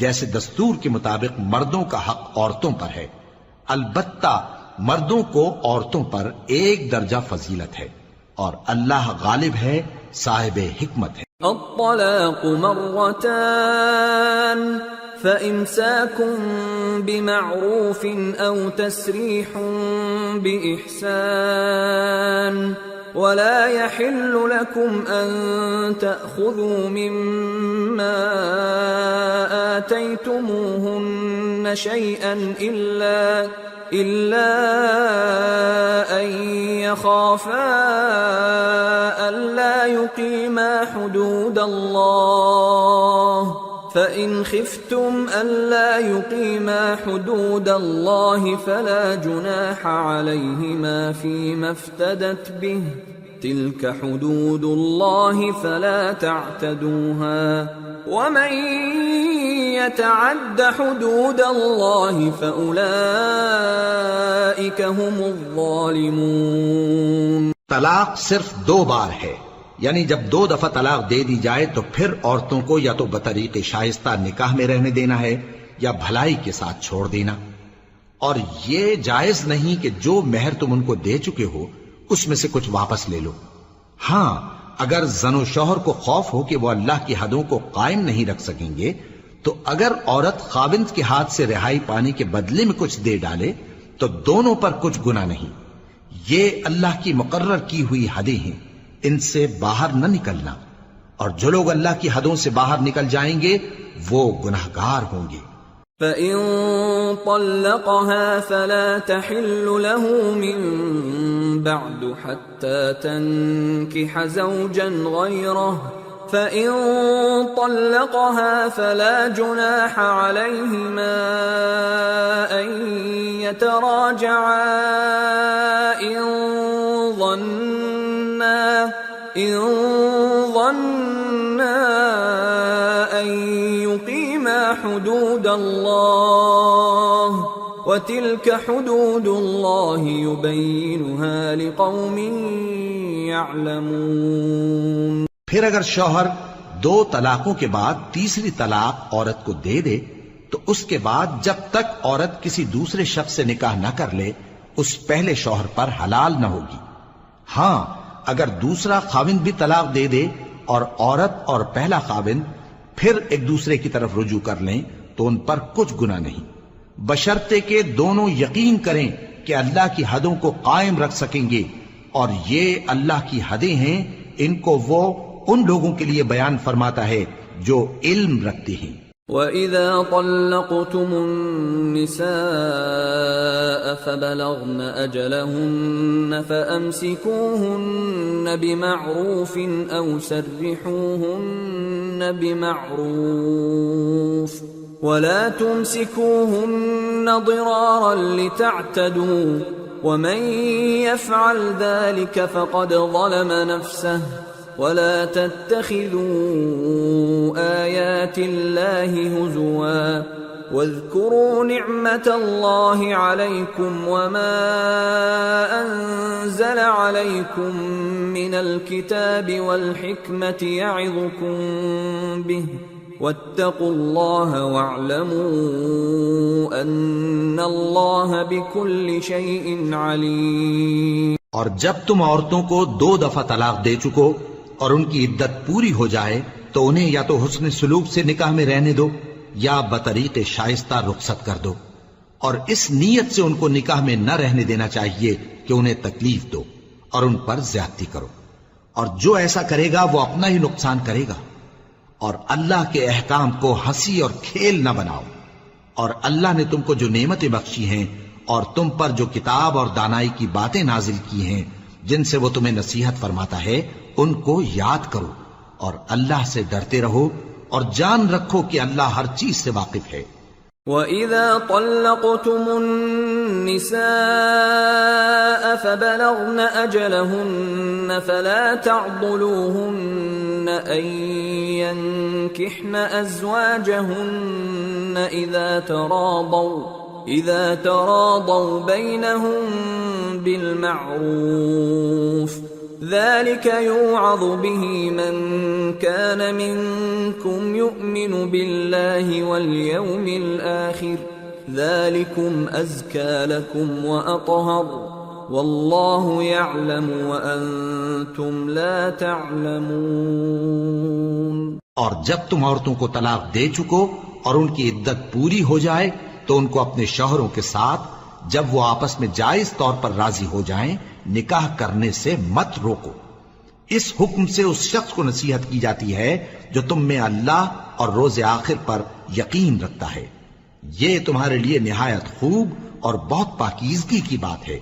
جیسے دستور کے مطابق مردوں کا حق عورتوں پر ہے، البتہ مردوں کو عورتوں پر 1 درجہ فضیلت ہے، اور اللہ غالب ہے، صاحب حکمت ہے۔ الطلاق مرتان فإمساكٌ بمعروف أو تسريح بإحسان ولا يحل لكم أن تأخذوا مما آتيتموهن شيئا إلا أن يخافا ألا يقيما حدود الله فإن خفتم ألا يقيما حدود الله فلا جناح عليهما فيما افتدت به تلك حدود الله فلا تعتدوها ومن يتعد حدود الله فأولئك هم الظالمون۔ طلاق صرف 2 بار ہے، یعنی جب 2 دفعہ طلاق دے دی جائے تو پھر عورتوں کو یا تو بطریق شائستہ نکاح میں رہنے دینا ہے یا بھلائی کے ساتھ چھوڑ دینا، اور یہ جائز نہیں کہ جو مہر تم ان کو دے چکے ہو اس میں سے کچھ واپس لے لو۔ ہاں اگر زن و شوہر کو خوف ہو کہ وہ اللہ کی حدوں کو قائم نہیں رکھ سکیں گے تو اگر عورت خاوند کے ہاتھ سے رہائی پانے کے بدلے میں کچھ دے ڈالے تو دونوں پر کچھ گناہ نہیں، یہ اللہ کی مقرر کی ہوئی حدیں ہیں، ان سے باہر نہ نکلنا، اور جو لوگ اللہ کی حدوں سے باہر نکل جائیں گے وہ گناہگار ہوں گے۔ فَإِن طَلَّقَهَا فَلَا تَحِلُّ لَهُ مِن بَعْدُ حَتَّى تَنكِحَ زَوْجًا غَيْرَهُ فَإِن طَلَّقَهَا فَلَا جُنَاحَ عَلَيْهِمَا أَن يَتَرَاجَعَا إِن ظَنَّا أَن يُقِيمَا حُدُودَ اللَّهِ وَتِلْكَ حُدُودُ اللَّهِ يُبَيِّنُهَا لِقَوْمٍ يَعْلَمُونَ۔ پھر اگر شوہر 2 طلاقوں کے بعد تیسری طلاق عورت کو دے دے تو اس کے بعد جب تک عورت کسی دوسرے شخص سے نکاح نہ کر لے اس پہلے شوہر پر حلال نہ ہوگی۔ ہاں اگر دوسرا خاوند بھی طلاق دے دے اور عورت اور پہلا خاوند پھر ایک دوسرے کی طرف رجوع کر لیں تو ان پر کچھ گناہ نہیں، بشرطے کہ دونوں یقین کریں کہ اللہ کی حدوں کو قائم رکھ سکیں گے، اور یہ اللہ کی حدیں ہیں، ان کو وہ ان لوگوں کے لیے بیان فرماتا ہے جو علم رکھتے ہیں۔ وَإِذَا طَلَّقْتُمُ النِّسَاءَ فَبَلَغْنَ أَجَلَهُنَّ فَأَمْسِكُوهُنَّ بِمَعْرُوفٍ أَوْ سَرِّحُوهُنَّ بِمَعْرُوفٍ وَلَا تُمْسِكُوهُنَّ ضِرَارًا لِتَعْتَدُوا وَمَنْ يَفْعَلْ ذَلِكَ فَقَدْ ظَلَمَ نَفْسَهُ وَلَا تَتَّخِذُوا آيَاتِ اللَّهِ هُزُوًا وَاذْكُرُوا نِعْمَةَ اللَّهِ عَلَيْكُمْ وَمَا أَنزَلَ عَلَيْكُمْ مِنَ الْكِتَابِ وَالْحِكْمَةِ يَعِظُكُمْ بِهِ وَاتَّقُوا اللَّهَ وَاعْلَمُوا أَنَّ اللَّهَ بِكُلِّ شَيْءٍ عَلِيمٌ۔ اور جب تم عورتوں کو 2 دفعہ طلاق دے چکو اور ان کی عدت پوری ہو جائے تو انہیں یا تو حسن سلوک سے نکاح میں رہنے دو یا بطریق شائستہ رخصت کر دو، اور اس نیت سے ان کو نکاح میں نہ رہنے دینا چاہیے کہ انہیں تکلیف دو اور ان پر زیادتی کرو، اور جو ایسا کرے گا وہ اپنا ہی نقصان کرے گا۔ اور اللہ کے احکام کو ہنسی اور کھیل نہ بناؤ، اور اللہ نے تم کو جو نعمتیں بخشی ہیں اور تم پر جو کتاب اور دانائی کی باتیں نازل کی ہیں جن سے وہ تمہیں نصیحت فرماتا ہے ان کو یاد کرو، اور اللہ سے ڈرتے رہو اور جان رکھو کہ اللہ ہر چیز سے واقف ہے۔ وَإِذَا طَلَّقْتُمُ النِّسَاءَ فَبَلَغْنَ أَجَلَهُنَّ فَلَا تَعْضُلُوهُنَّ أَن يَنكِحْنَ أَزْوَاجَهُنَّ إِذَا تَرَاضَوْا بَيْنَهُم بِالْمَعْرُوفِ ذَلِكَ يُوعَظُ بِهِ مَن كَانَ مِنكُمْ يُؤْمِنُ بِاللَّهِ وَالْيَوْمِ الْآخِرِ ذَلِكُمْ أَزْكَى لَكُمْ وَأَطْهَرُ وَاللَّهُ يَعْلَمُ وَأَنْتُمْ لَا تَعْلَمُونَ۔ اور جب تم عورتوں کو طلاق دے چکو اور ان کی عدت پوری ہو جائے تو ان کو اپنے شوہروں کے ساتھ جب وہ آپس میں جائز طور پر راضی ہو جائیں نکاح کرنے سے مت روکو۔ اس حکم سے اس شخص کو نصیحت کی جاتی ہے جو تم میں اللہ اور روز آخر پر یقین رکھتا ہے، یہ تمہارے لیے نہایت خوب اور بہت پاکیزگی کی بات ہے،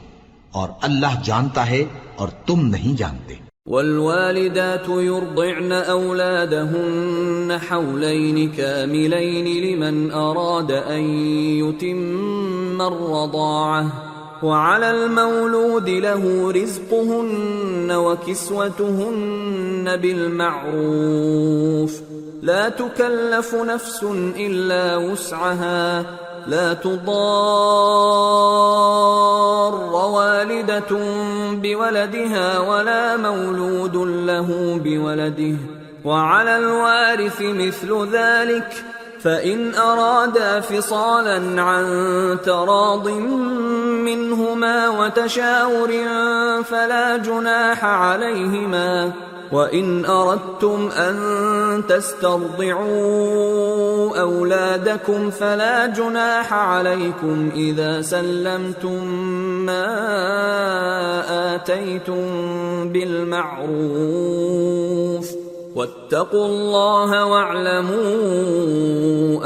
اور اللہ جانتا ہے اور تم نہیں جانتے۔ والوالدات يرضعن أولادهن حولين كاملين لمن أراد أن يتم الرضاعة وعلى المولود له رزقهن وكسوتهن بالمعروف لا تكلف نفس إلا وسعها لا تضار والدة بولدها ولا مولود له بولده وعلى الوارث مثل ذلك فإن أرادا فصالا عن تراض منهما وتشاور فلا جناح عليهما وَإِنْ أَرَدْتُمْ أَن تَسْتَرْضِعُوا أَوْلَادَكُمْ فَلَا جُنَاحَ عَلَيْكُمْ إِذَا سَلَّمْتُم مَّا آتَيْتُم بِالْمَعْرُوفِ وَاتَّقُوا اللَّهَ وَاعْلَمُوا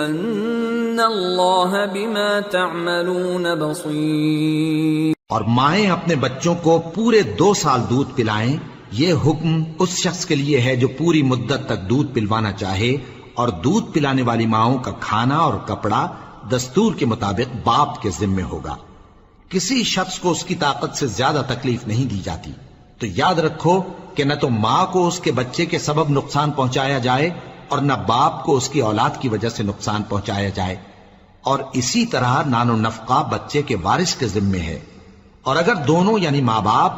أَنَّ اللَّهَ بِمَا تَعْمَلُونَ بَصِيرٌ۔ اور مائیں اپنے بچوں کو پورے 2 سال دودھ پلائیں، یہ حکم اس شخص کے لیے ہے جو پوری مدت تک دودھ پلوانا چاہے، اور دودھ پلانے والی ماؤں کا کھانا اور کپڑا دستور کے مطابق باپ کے ذمے ہوگا۔ کسی شخص کو اس کی طاقت سے زیادہ تکلیف نہیں دی جاتی، تو یاد رکھو کہ نہ تو ماں کو اس کے بچے کے سبب نقصان پہنچایا جائے اور نہ باپ کو اس کی اولاد کی وجہ سے نقصان پہنچایا جائے، اور اسی طرح نان و نفقہ بچے کے وارث کے ذمے ہے، اور اگر دونوں یعنی ماں باپ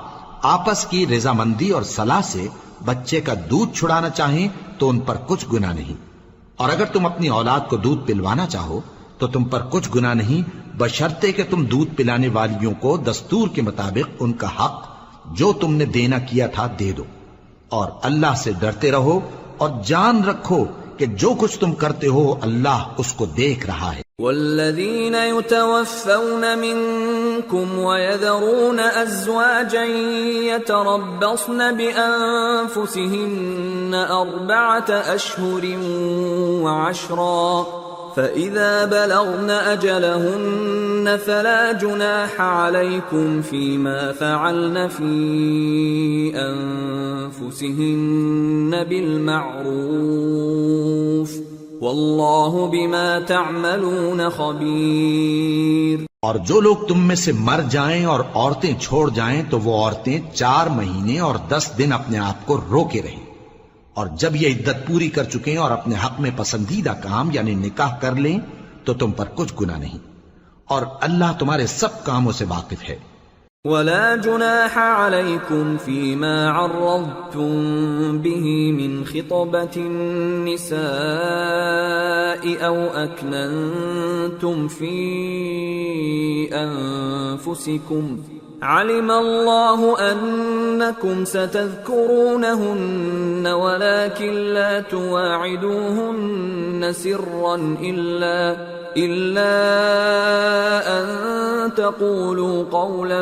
آپس کی رضامندی اور صلاح سے بچے کا دودھ چھڑانا چاہیں تو ان پر کچھ گناہ نہیں، اور اگر تم اپنی اولاد کو دودھ پلوانا چاہو تو تم پر کچھ گناہ نہیں، بشرطے کہ تم دودھ پلانے والیوں کو دستور کے مطابق ان کا حق جو تم نے دینا کیا تھا دے دو، اور اللہ سے ڈرتے رہو اور جان رکھو کہ جو کچھ تم کرتے ہو اللہ اس کو دیکھ رہا ہے۔ والذین یتوفون منکم ویذرون ازواجا یتربصن بانفسهن 4 اشہر وعشرا فإذا بلغن أجلهن فلا جناح عليكم فيما فعلن في أنفسهن بالمعروف والله بما تعملون خبير. اور جو لوگ تم میں سے مر جائیں اور عورتیں چھوڑ جائیں تو وہ عورتیں 4 مہینے اور 10 دن اپنے آپ کو روکے رہیں، اور جب یہ عدت پوری کر چکیں اور اپنے حق میں پسندیدہ کام یعنی نکاح کر لیں تو تم پر کچھ گناہ نہیں، اور اللہ تمہارے سب کاموں سے واقف ہے. ولا جناح عليكم فيما عرضتم به من خطبة النساء أو أكننتم في أنفسكم علم الله أنكم ستذكرونهن ولكن لا تواعدوهن سرا إلا أن تقولوا قولا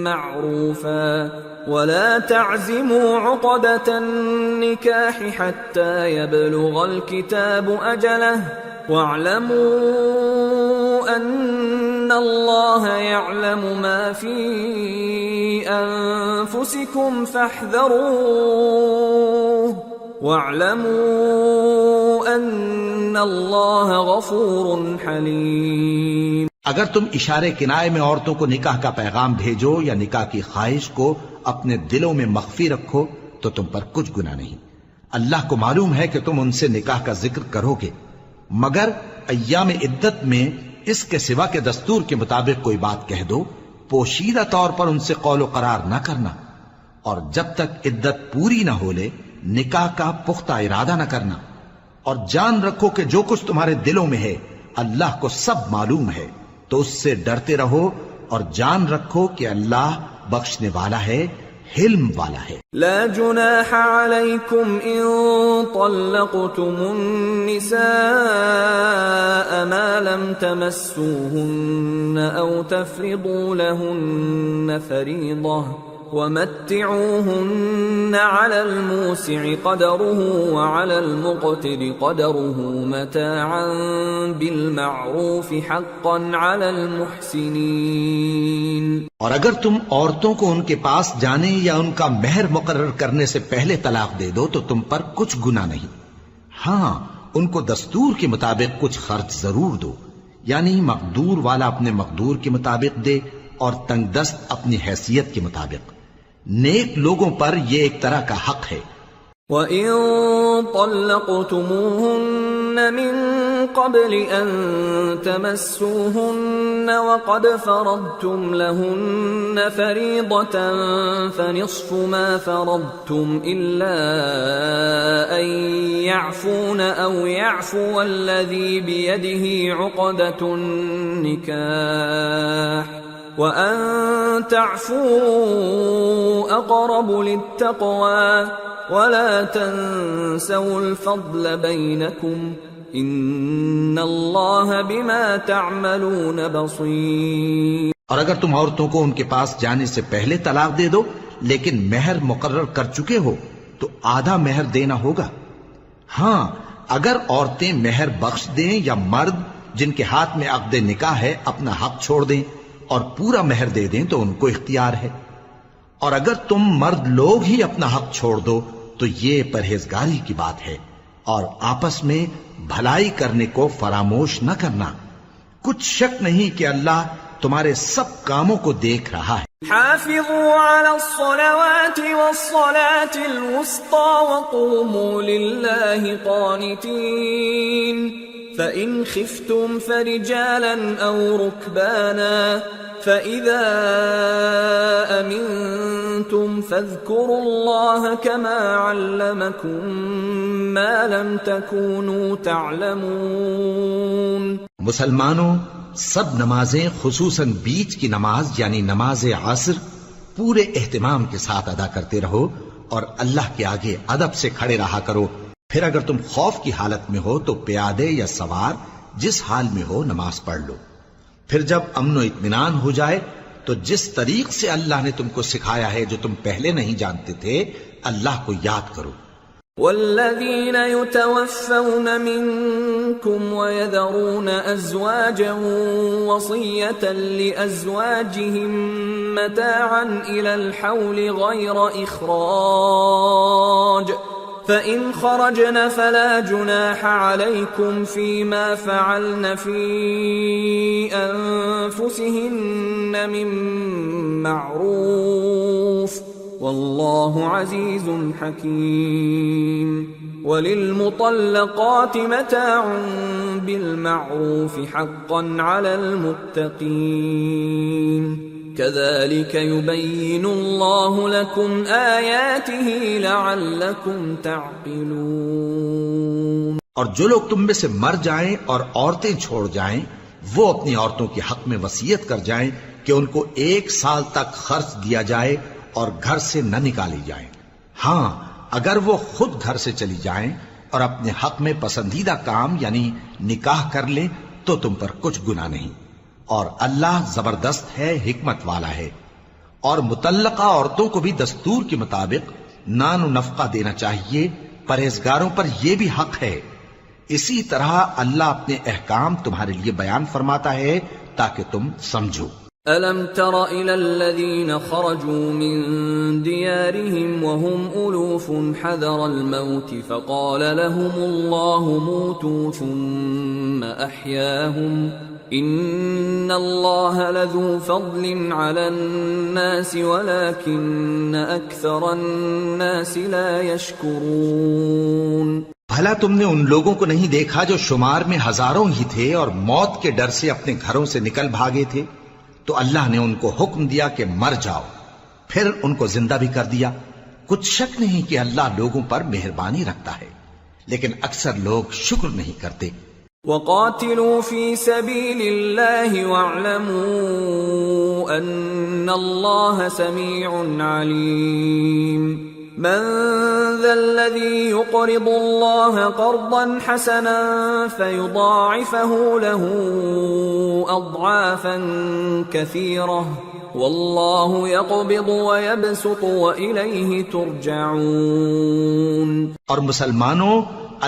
معروفا ولا تعزموا عقدة النكاح حتى يبلغ الكتاب أجله واعلموا أن الله يعلم ما في أنفسكم فاحذروه واعلموا أن الله غفور حليم. اگر تم اشارے کنائے میں عورتوں کو نکاح کا پیغام بھیجو یا نکاح کی خواہش کو اپنے دلوں میں مخفی رکھو تو تم پر کچھ گناہ نہیں. اللہ کو معلوم ہے کہ تم ان سے نکاح کا ذکر کرو گے، مگر ایام عدت میں اس کے سوا کے دستور کے مطابق کوئی بات کہہ دو، پوشیدہ طور پر ان سے قول و قرار نہ کرنا، اور جب تک عدت پوری نہ ہو لے نکاح کا پختہ ارادہ نہ کرنا، اور جان رکھو کہ جو کچھ تمہارے دلوں میں ہے اللہ کو سب معلوم ہے، تو اس سے ڈرتے رہو اور جان رکھو کہ اللہ بخشنے والا ہے، حلم والا ہے. لا جناح عليكم إن طلقتم النساء ما لم تمسوهن أو تفرضوا لهن فريضة ومتعوهن على الموسع قدره وعلى المقتر قدره متاعا بالمعروف حقا على المحسنين. اور اگر تم عورتوں کو ان کے پاس جانے یا ان کا مہر مقرر کرنے سے پہلے طلاق دے دو تو تم پر کچھ گناہ نہیں. ہاں ان کو دستور کے مطابق کچھ خرچ ضرور دو، یعنی مقدور والا اپنے مقدور کے مطابق دے اور تنگ دست اپنی حیثیت کے مطابق. نیک لوگوں پر یہ ایک طرح کا حق ہے. وَإِن طَلَّقْتُمُوهُنَّ مِن قَبْلِ أَن تَمَسُّوهُنَّ وَقَدْ فَرَضْتُمْ لَهُنَّ فَرِيضَةً فَنِصْفُ مَا فَرَضْتُمْ إِلَّا أَن يَعْفُونَ أَوْ يَعْفُوَ الَّذِي بِيَدِهِ عُقْدَةُ النِّكَاحِ وَأَن تَعْفُوا أَقْرَبُ لِلتَّقْوَى وَلَا تَنسَوُا الْفَضْلَ بَيْنَكُمْ إِنَّ اللَّهَ بِمَا تَعْمَلُونَ بَصِيرٌ. اور اگر تم عورتوں کو ان کے پاس جانے سے پہلے طلاق دے دو لیکن مہر مقرر کر چکے ہو تو آدھا مہر دینا ہوگا. ہاں اگر عورتیں مہر بخش دیں یا مرد جن کے ہاتھ میں عقد نکاح ہے اپنا حق چھوڑ دیں اور پورا مہر دے دیں تو ان کو اختیار ہے. اور اگر تم مرد لوگ ہی اپنا حق چھوڑ دو تو یہ پرہیزگاری کی بات ہے، اور آپس میں بھلائی کرنے کو فراموش نہ کرنا. کچھ شک نہیں کہ اللہ تمہارے سب کاموں کو دیکھ رہا ہے. حافظوا على الصلوات والصلاة الوسطى وقوموا لله قانتين فإن خفتم فرجالا أو ركبانا فإذا أمنتم فاذكروا الله كما علمكم ما لم تكونوا تعلمون. مسلمانوں سب نمازیں خصوصاً بیچ کی نماز یعنی نماز عصر پورے اہتمام کے ساتھ ادا کرتے رہو اور اللہ کے آگے ادب سے کھڑے رہا کرو. پھر اگر تم خوف کی حالت میں ہو تو پیادے یا سوار جس حال میں ہو نماز پڑھ لو. پھر جب امن و اطمینان ہو جائے تو جس طریق سے اللہ نے تم کو سکھایا ہے جو تم پہلے نہیں جانتے تھے اللہ کو یاد کرو. والذين يتوفون منكم ويذرون أزواجا وصية لأزواجهم متاعا إلى الحول غير إخراج فإن خرجن فلا جناح عليكم فيما فعلن في أنفسهن من معروف والله عزيز حكيم وللمطلقات متاع بالمعروف حقا على المتقين كذلك يبين الله لكم آياته لعلكم تعقلون۔ اور جو لوگ تم میں سے مر جائیں اور عورتیں چھوڑ جائیں وہ اپنی عورتوں کے حق میں وصیت کر جائیں کہ ان کو 1 سال تک خرچ دیا جائے اور گھر سے نہ نکالی جائیں۔ ہاں اگر وہ خود گھر سے چلی جائیں اور اپنے حق میں پسندیدہ کام یعنی نکاح کر لیں تو تم پر کچھ گناہ نہیں، اور اللہ زبردست ہے، حکمت والا ہے۔ اور مطلقہ عورتوں کو بھی دستور کے مطابق نان و نفقہ دینا چاہیے، پرہیزگاروں پر یہ بھی حق ہے۔ اسی طرح اللہ اپنے احکام تمہارے لیے بیان فرماتا ہے تاکہ تم سمجھو۔ أَلَمْ تَرَ إِلَى الَّذِينَ خَرَجُوا مِن دِيَارِهِمْ وَهُمْ أُلُوفٌ حَذَرَ الْمَوْتِ فَقَالَ لَهُمُ اللَّهُ مُوتُوا ثُمَّ أَحْيَاهُمْ إِنَّ اللَّهَ لَذُو فَضْلٍ عَلَى النَّاسِ وَلَكِنَّ أَكْثَرَ النَّاسِ لَا يَشْكُرُونَ۔ بھلا تم نے ان لوگوں کو نہیں دیکھا جو شمار میں ہزاروں ہی تھے اور موت کے ڈر سے اپنے گھروں سے نکل بھاگے تھے؟ تو اللہ نے ان کو حکم دیا کہ مر جاؤ، پھر ان کو زندہ بھی کر دیا۔ کچھ شک نہیں کہ اللہ لوگوں پر مہربانی رکھتا ہے، لیکن اکثر لوگ شکر نہیں کرتے۔ وَقَاتِلُوا فِي سَبِيلِ اللَّهِ وَاعْلَمُوا أَنَّ اللَّهَ سَمِيعٌ عَلِيمٌ۔ من ذا الذي يقرض الله قرضا حسنا فيضاعفه له أضعافا كثيرة والله يقبض ويبسط وإليه ترجعون۔ اور مسلمانوں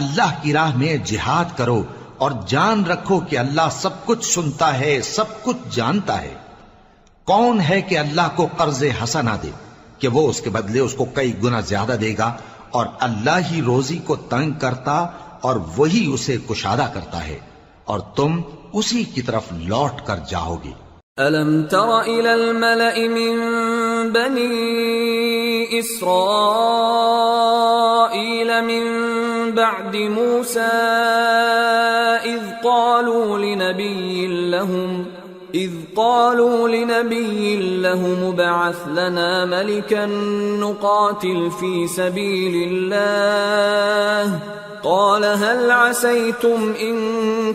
اللہ کی راہ میں جہاد کرو اور جان رکھو کہ اللہ سب کچھ سنتا ہے، سب کچھ جانتا ہے۔ کون ہے کہ اللہ کو قرض حسنہ دے کہ وہ اس کے بدلے اس کو کئی گنا زیادہ دے گا، اور اللہ ہی روزی کو تنگ کرتا اور وہی اسے کشادہ کرتا ہے، اور تم اسی کی طرف لوٹ کر جاؤ گے۔ أَلَمْ تَرَ إِلَى الْمَلَإِ مِن بَنِي إِسْرَائِيلَ مِن بَعْدِ مُوسَىٰ إِذْ قالوا لنبي لهم ابعث لنا ملكا نقاتل في سبيل الله قال هل عسيتم إن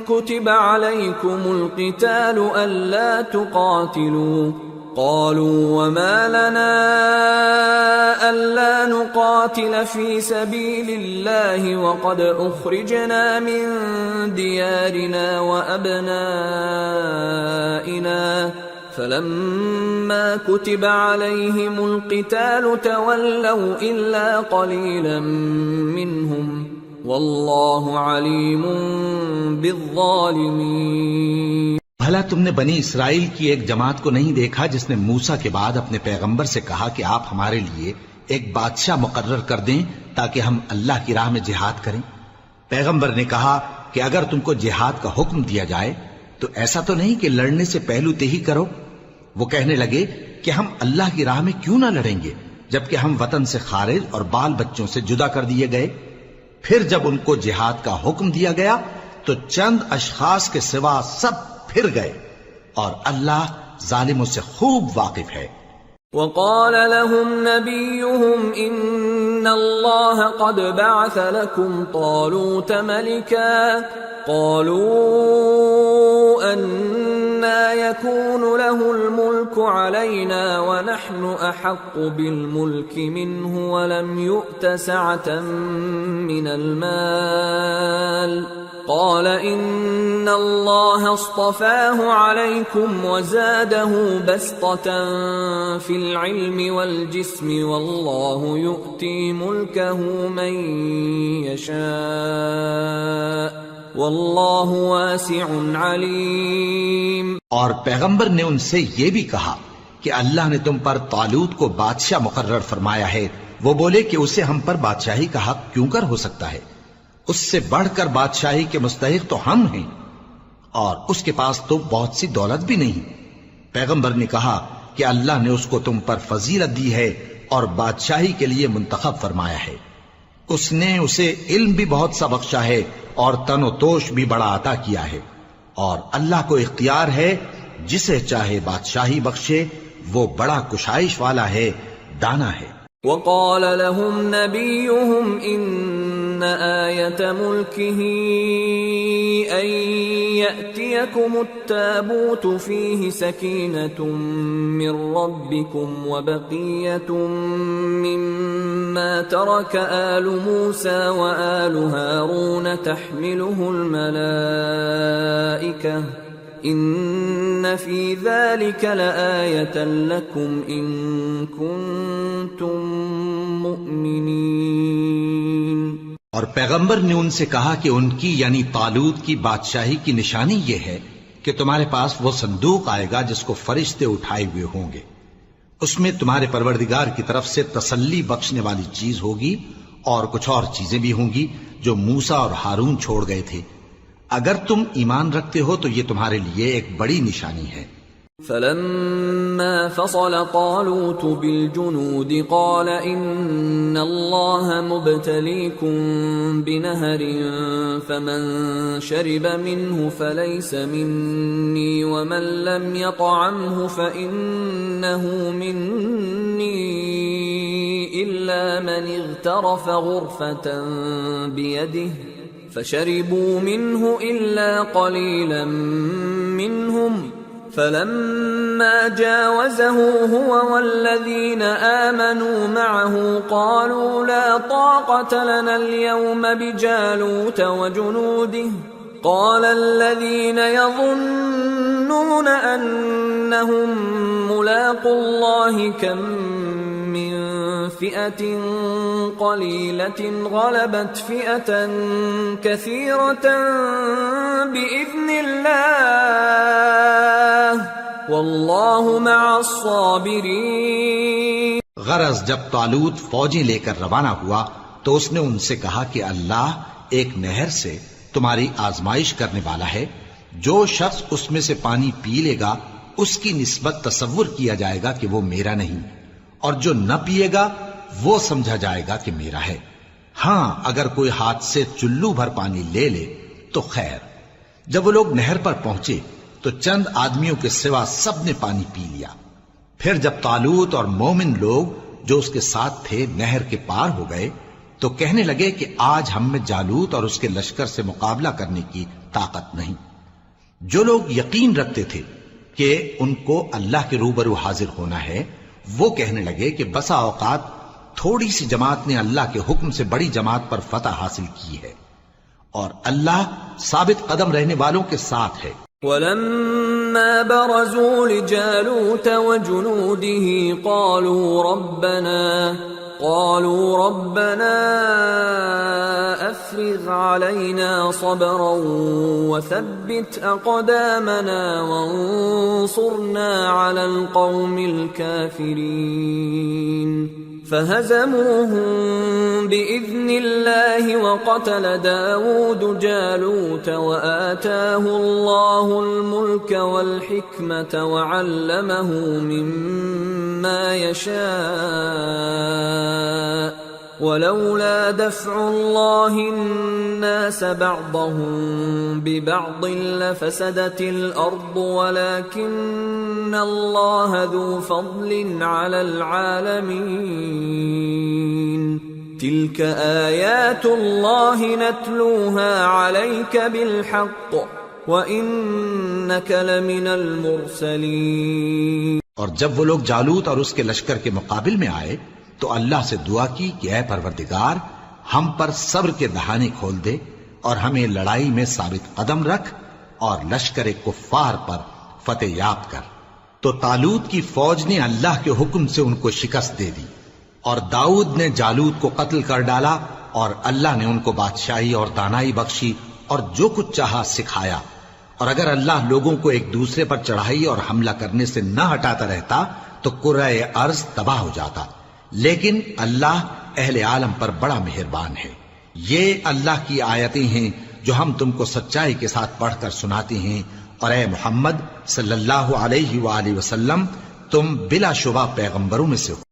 كتب عليكم القتال ألا تقاتلوا قالوا وما لنا ألا نقاتل في سبيل الله وقد أخرجنا من ديارنا وأبنائنا فلما كتب عليهم القتال تولوا إلا قليلا منهم والله عليم بالظالمين۔ بھلا تم نے بنی اسرائیل کی ایک جماعت کو نہیں دیکھا جس نے موسیٰ کے بعد اپنے پیغمبر سے کہا کہ آپ ہمارے لیے ایک بادشاہ مقرر کر دیں تاکہ ہم اللہ کی راہ میں جہاد کریں؟ پیغمبر نے کہا کہ اگر تم کو جہاد کا حکم دیا جائے تو ایسا تو نہیں کہ لڑنے سے پہلو تہی کرو۔ وہ کہنے لگے کہ ہم اللہ کی راہ میں کیوں نہ لڑیں گے جبکہ ہم وطن سے خارج اور بال بچوں سے جدا کر دیے گئے۔ پھر جب ان کو جہاد کا حکم دیا گیا تو چند اشخاص کے سوا سب پھر گئے، اور اللہ ظالموں سے خوب واقف ہے۔ وقال لهم نبيهم إن الله قد بعث لكم طالوت ملكا قالوا أنى يكون له الملك علينا ونحن أحق بالملك منه ولم يؤت سعة من المال قال إن الله اصطفاه عليكم وزاده بسطة في العلم والجسم والله يؤتي ملكه من يشاء واللہ واسع علیم۔ اور پیغمبر نے ان سے یہ بھی کہا کہ اللہ نے تم پر طالوت کو بادشاہ مقرر فرمایا ہے۔ وہ بولے کہ اسے ہم پر بادشاہی کا حق کیوں کر ہو سکتا ہے؟ اس سے بڑھ کر بادشاہی کے مستحق تو ہم ہیں، اور اس کے پاس تو بہت سی دولت بھی نہیں۔ پیغمبر نے کہا کہ اللہ نے اس کو تم پر فضیلت دی ہے اور بادشاہی کے لیے منتخب فرمایا ہے۔ اس نے اسے علم بھی بہت سا بخشا ہے اور تن و توش بھی بڑا عطا کیا ہے، اور اللہ کو اختیار ہے جسے چاہے بادشاہی بخشے، وہ بڑا کشائش والا ہے، دانا ہے۔ وقال لهم نبيهم إن آية ملكه أن يأتيكم التابوت فيه سكينة من ربكم وبقية مما ترك آل موسى وآل هارون تحمله الملائكة ان فی ذلک لآیۃ لکم ان کنتم مؤمنین۔ اور پیغمبر نے ان سے کہا کہ ان کی یعنی طالوت کی بادشاہی کی نشانی یہ ہے کہ تمہارے پاس وہ صندوق آئے گا جس کو فرشتے اٹھائے ہوئے ہوں گے، اس میں تمہارے پروردگار کی طرف سے تسلی بخشنے والی چیز ہوگی اور کچھ اور چیزیں بھی ہوں گی جو موسیٰ اور ہارون چھوڑ گئے تھے۔ اگر تم ایمان رکھتے ہو تو یہ تمہارے لیے ایک بڑی نشانی ہے۔ فلما فصل طالوت بالجنود قال ان اللہ مبتلیکم بنہر فمن شرب منه فلیس منی ومن لم يطعمه فإنه منی الا من اغترف غرفة بیده فشربوا منه إلا قليلا منهم فلما جاوزه هو والذين آمنوا معه قالوا لا طاقة لنا اليوم بجالوت وجنوده قال الذين يظنون أنهم ملاقو الله كم من فئة قليلة غلبت فئة كثيرة بإذن الله والله مع الصابرين۔ غرض جب طالوت فوجیں لے کر روانہ ہوا تو اس نے ان سے کہا کہ اللہ ایک نہر سے تمہاری آزمائش کرنے والا ہے، جو شخص اس میں سے پانی پی لے گا اس کی نسبت تصور کیا جائے گا کہ وہ میرا نہیں، اور جو نہ پیے گا وہ سمجھا جائے گا کہ میرا ہے۔ ہاں اگر کوئی ہاتھ سے چلو بھر پانی لے لے تو خیر۔ جب وہ لوگ نہر پر پہنچے تو چند آدمیوں کے سوا سب نے پانی پی لیا۔ پھر جب طالوت اور مومن لوگ جو اس کے ساتھ تھے نہر کے پار ہو گئے تو کہنے لگے کہ آج ہم میں جالوت اور اس کے لشکر سے مقابلہ کرنے کی طاقت نہیں۔ جو لوگ یقین رکھتے تھے کہ ان کو اللہ کے روبرو حاضر ہونا ہے، وہ کہنے لگے کہ بسا اوقات تھوڑی سی جماعت نے اللہ کے حکم سے بڑی جماعت پر فتح حاصل کی ہے، اور اللہ ثابت قدم رہنے والوں کے ساتھ ہے۔ وَلَمَّا بَرَزُوا لِجَالُوتَ وَجُنُودِهِ قالوا ربنا افرغ علينا صبرا وثبت اقدامنا وانصرنا على القوم الكافرين فهزموهم باذن الله وقتل داود جالوت وآتاه الله الملك والحكمة وعلمه مما يشاء ولولا دفع الله الناس بعضهم ببعض لفسدت الأرض ولكن الله ذو فضل على العالمين تلك آيات الله نتلوها عليك بالحق وإنك لمن المرسلين۔ اور جب وہ لوگ جالوت اور اس کے لشکر کے مقابل میں آئے تو اللہ سے دعا کی کہ اے پروردگار ہم پر صبر کے دہانے کھول دے اور ہمیں لڑائی میں ثابت قدم رکھ اور لشکر کفار پر فتح یاب کر۔ تو طالوت کی فوج نے اللہ کے حکم سے ان کو شکست دے دی، اور داؤد نے جالوت کو قتل کر ڈالا، اور اللہ نے ان کو بادشاہی اور دانائی بخشی اور جو کچھ چاہا سکھایا۔ اور اگر اللہ لوگوں کو ایک دوسرے پر چڑھائی اور حملہ کرنے سے نہ ہٹاتا رہتا تو کرۂ ارض تباہ ہو جاتا، لیکن اللہ اہل عالم پر بڑا مہربان ہے۔ یہ اللہ کی آیتیں ہیں جو ہم تم کو سچائی کے ساتھ پڑھ کر سناتے ہیں، اور اے محمد صلی اللہ علیہ وآلہ وسلم تم بلا شبہ پیغمبروں میں سے ہو۔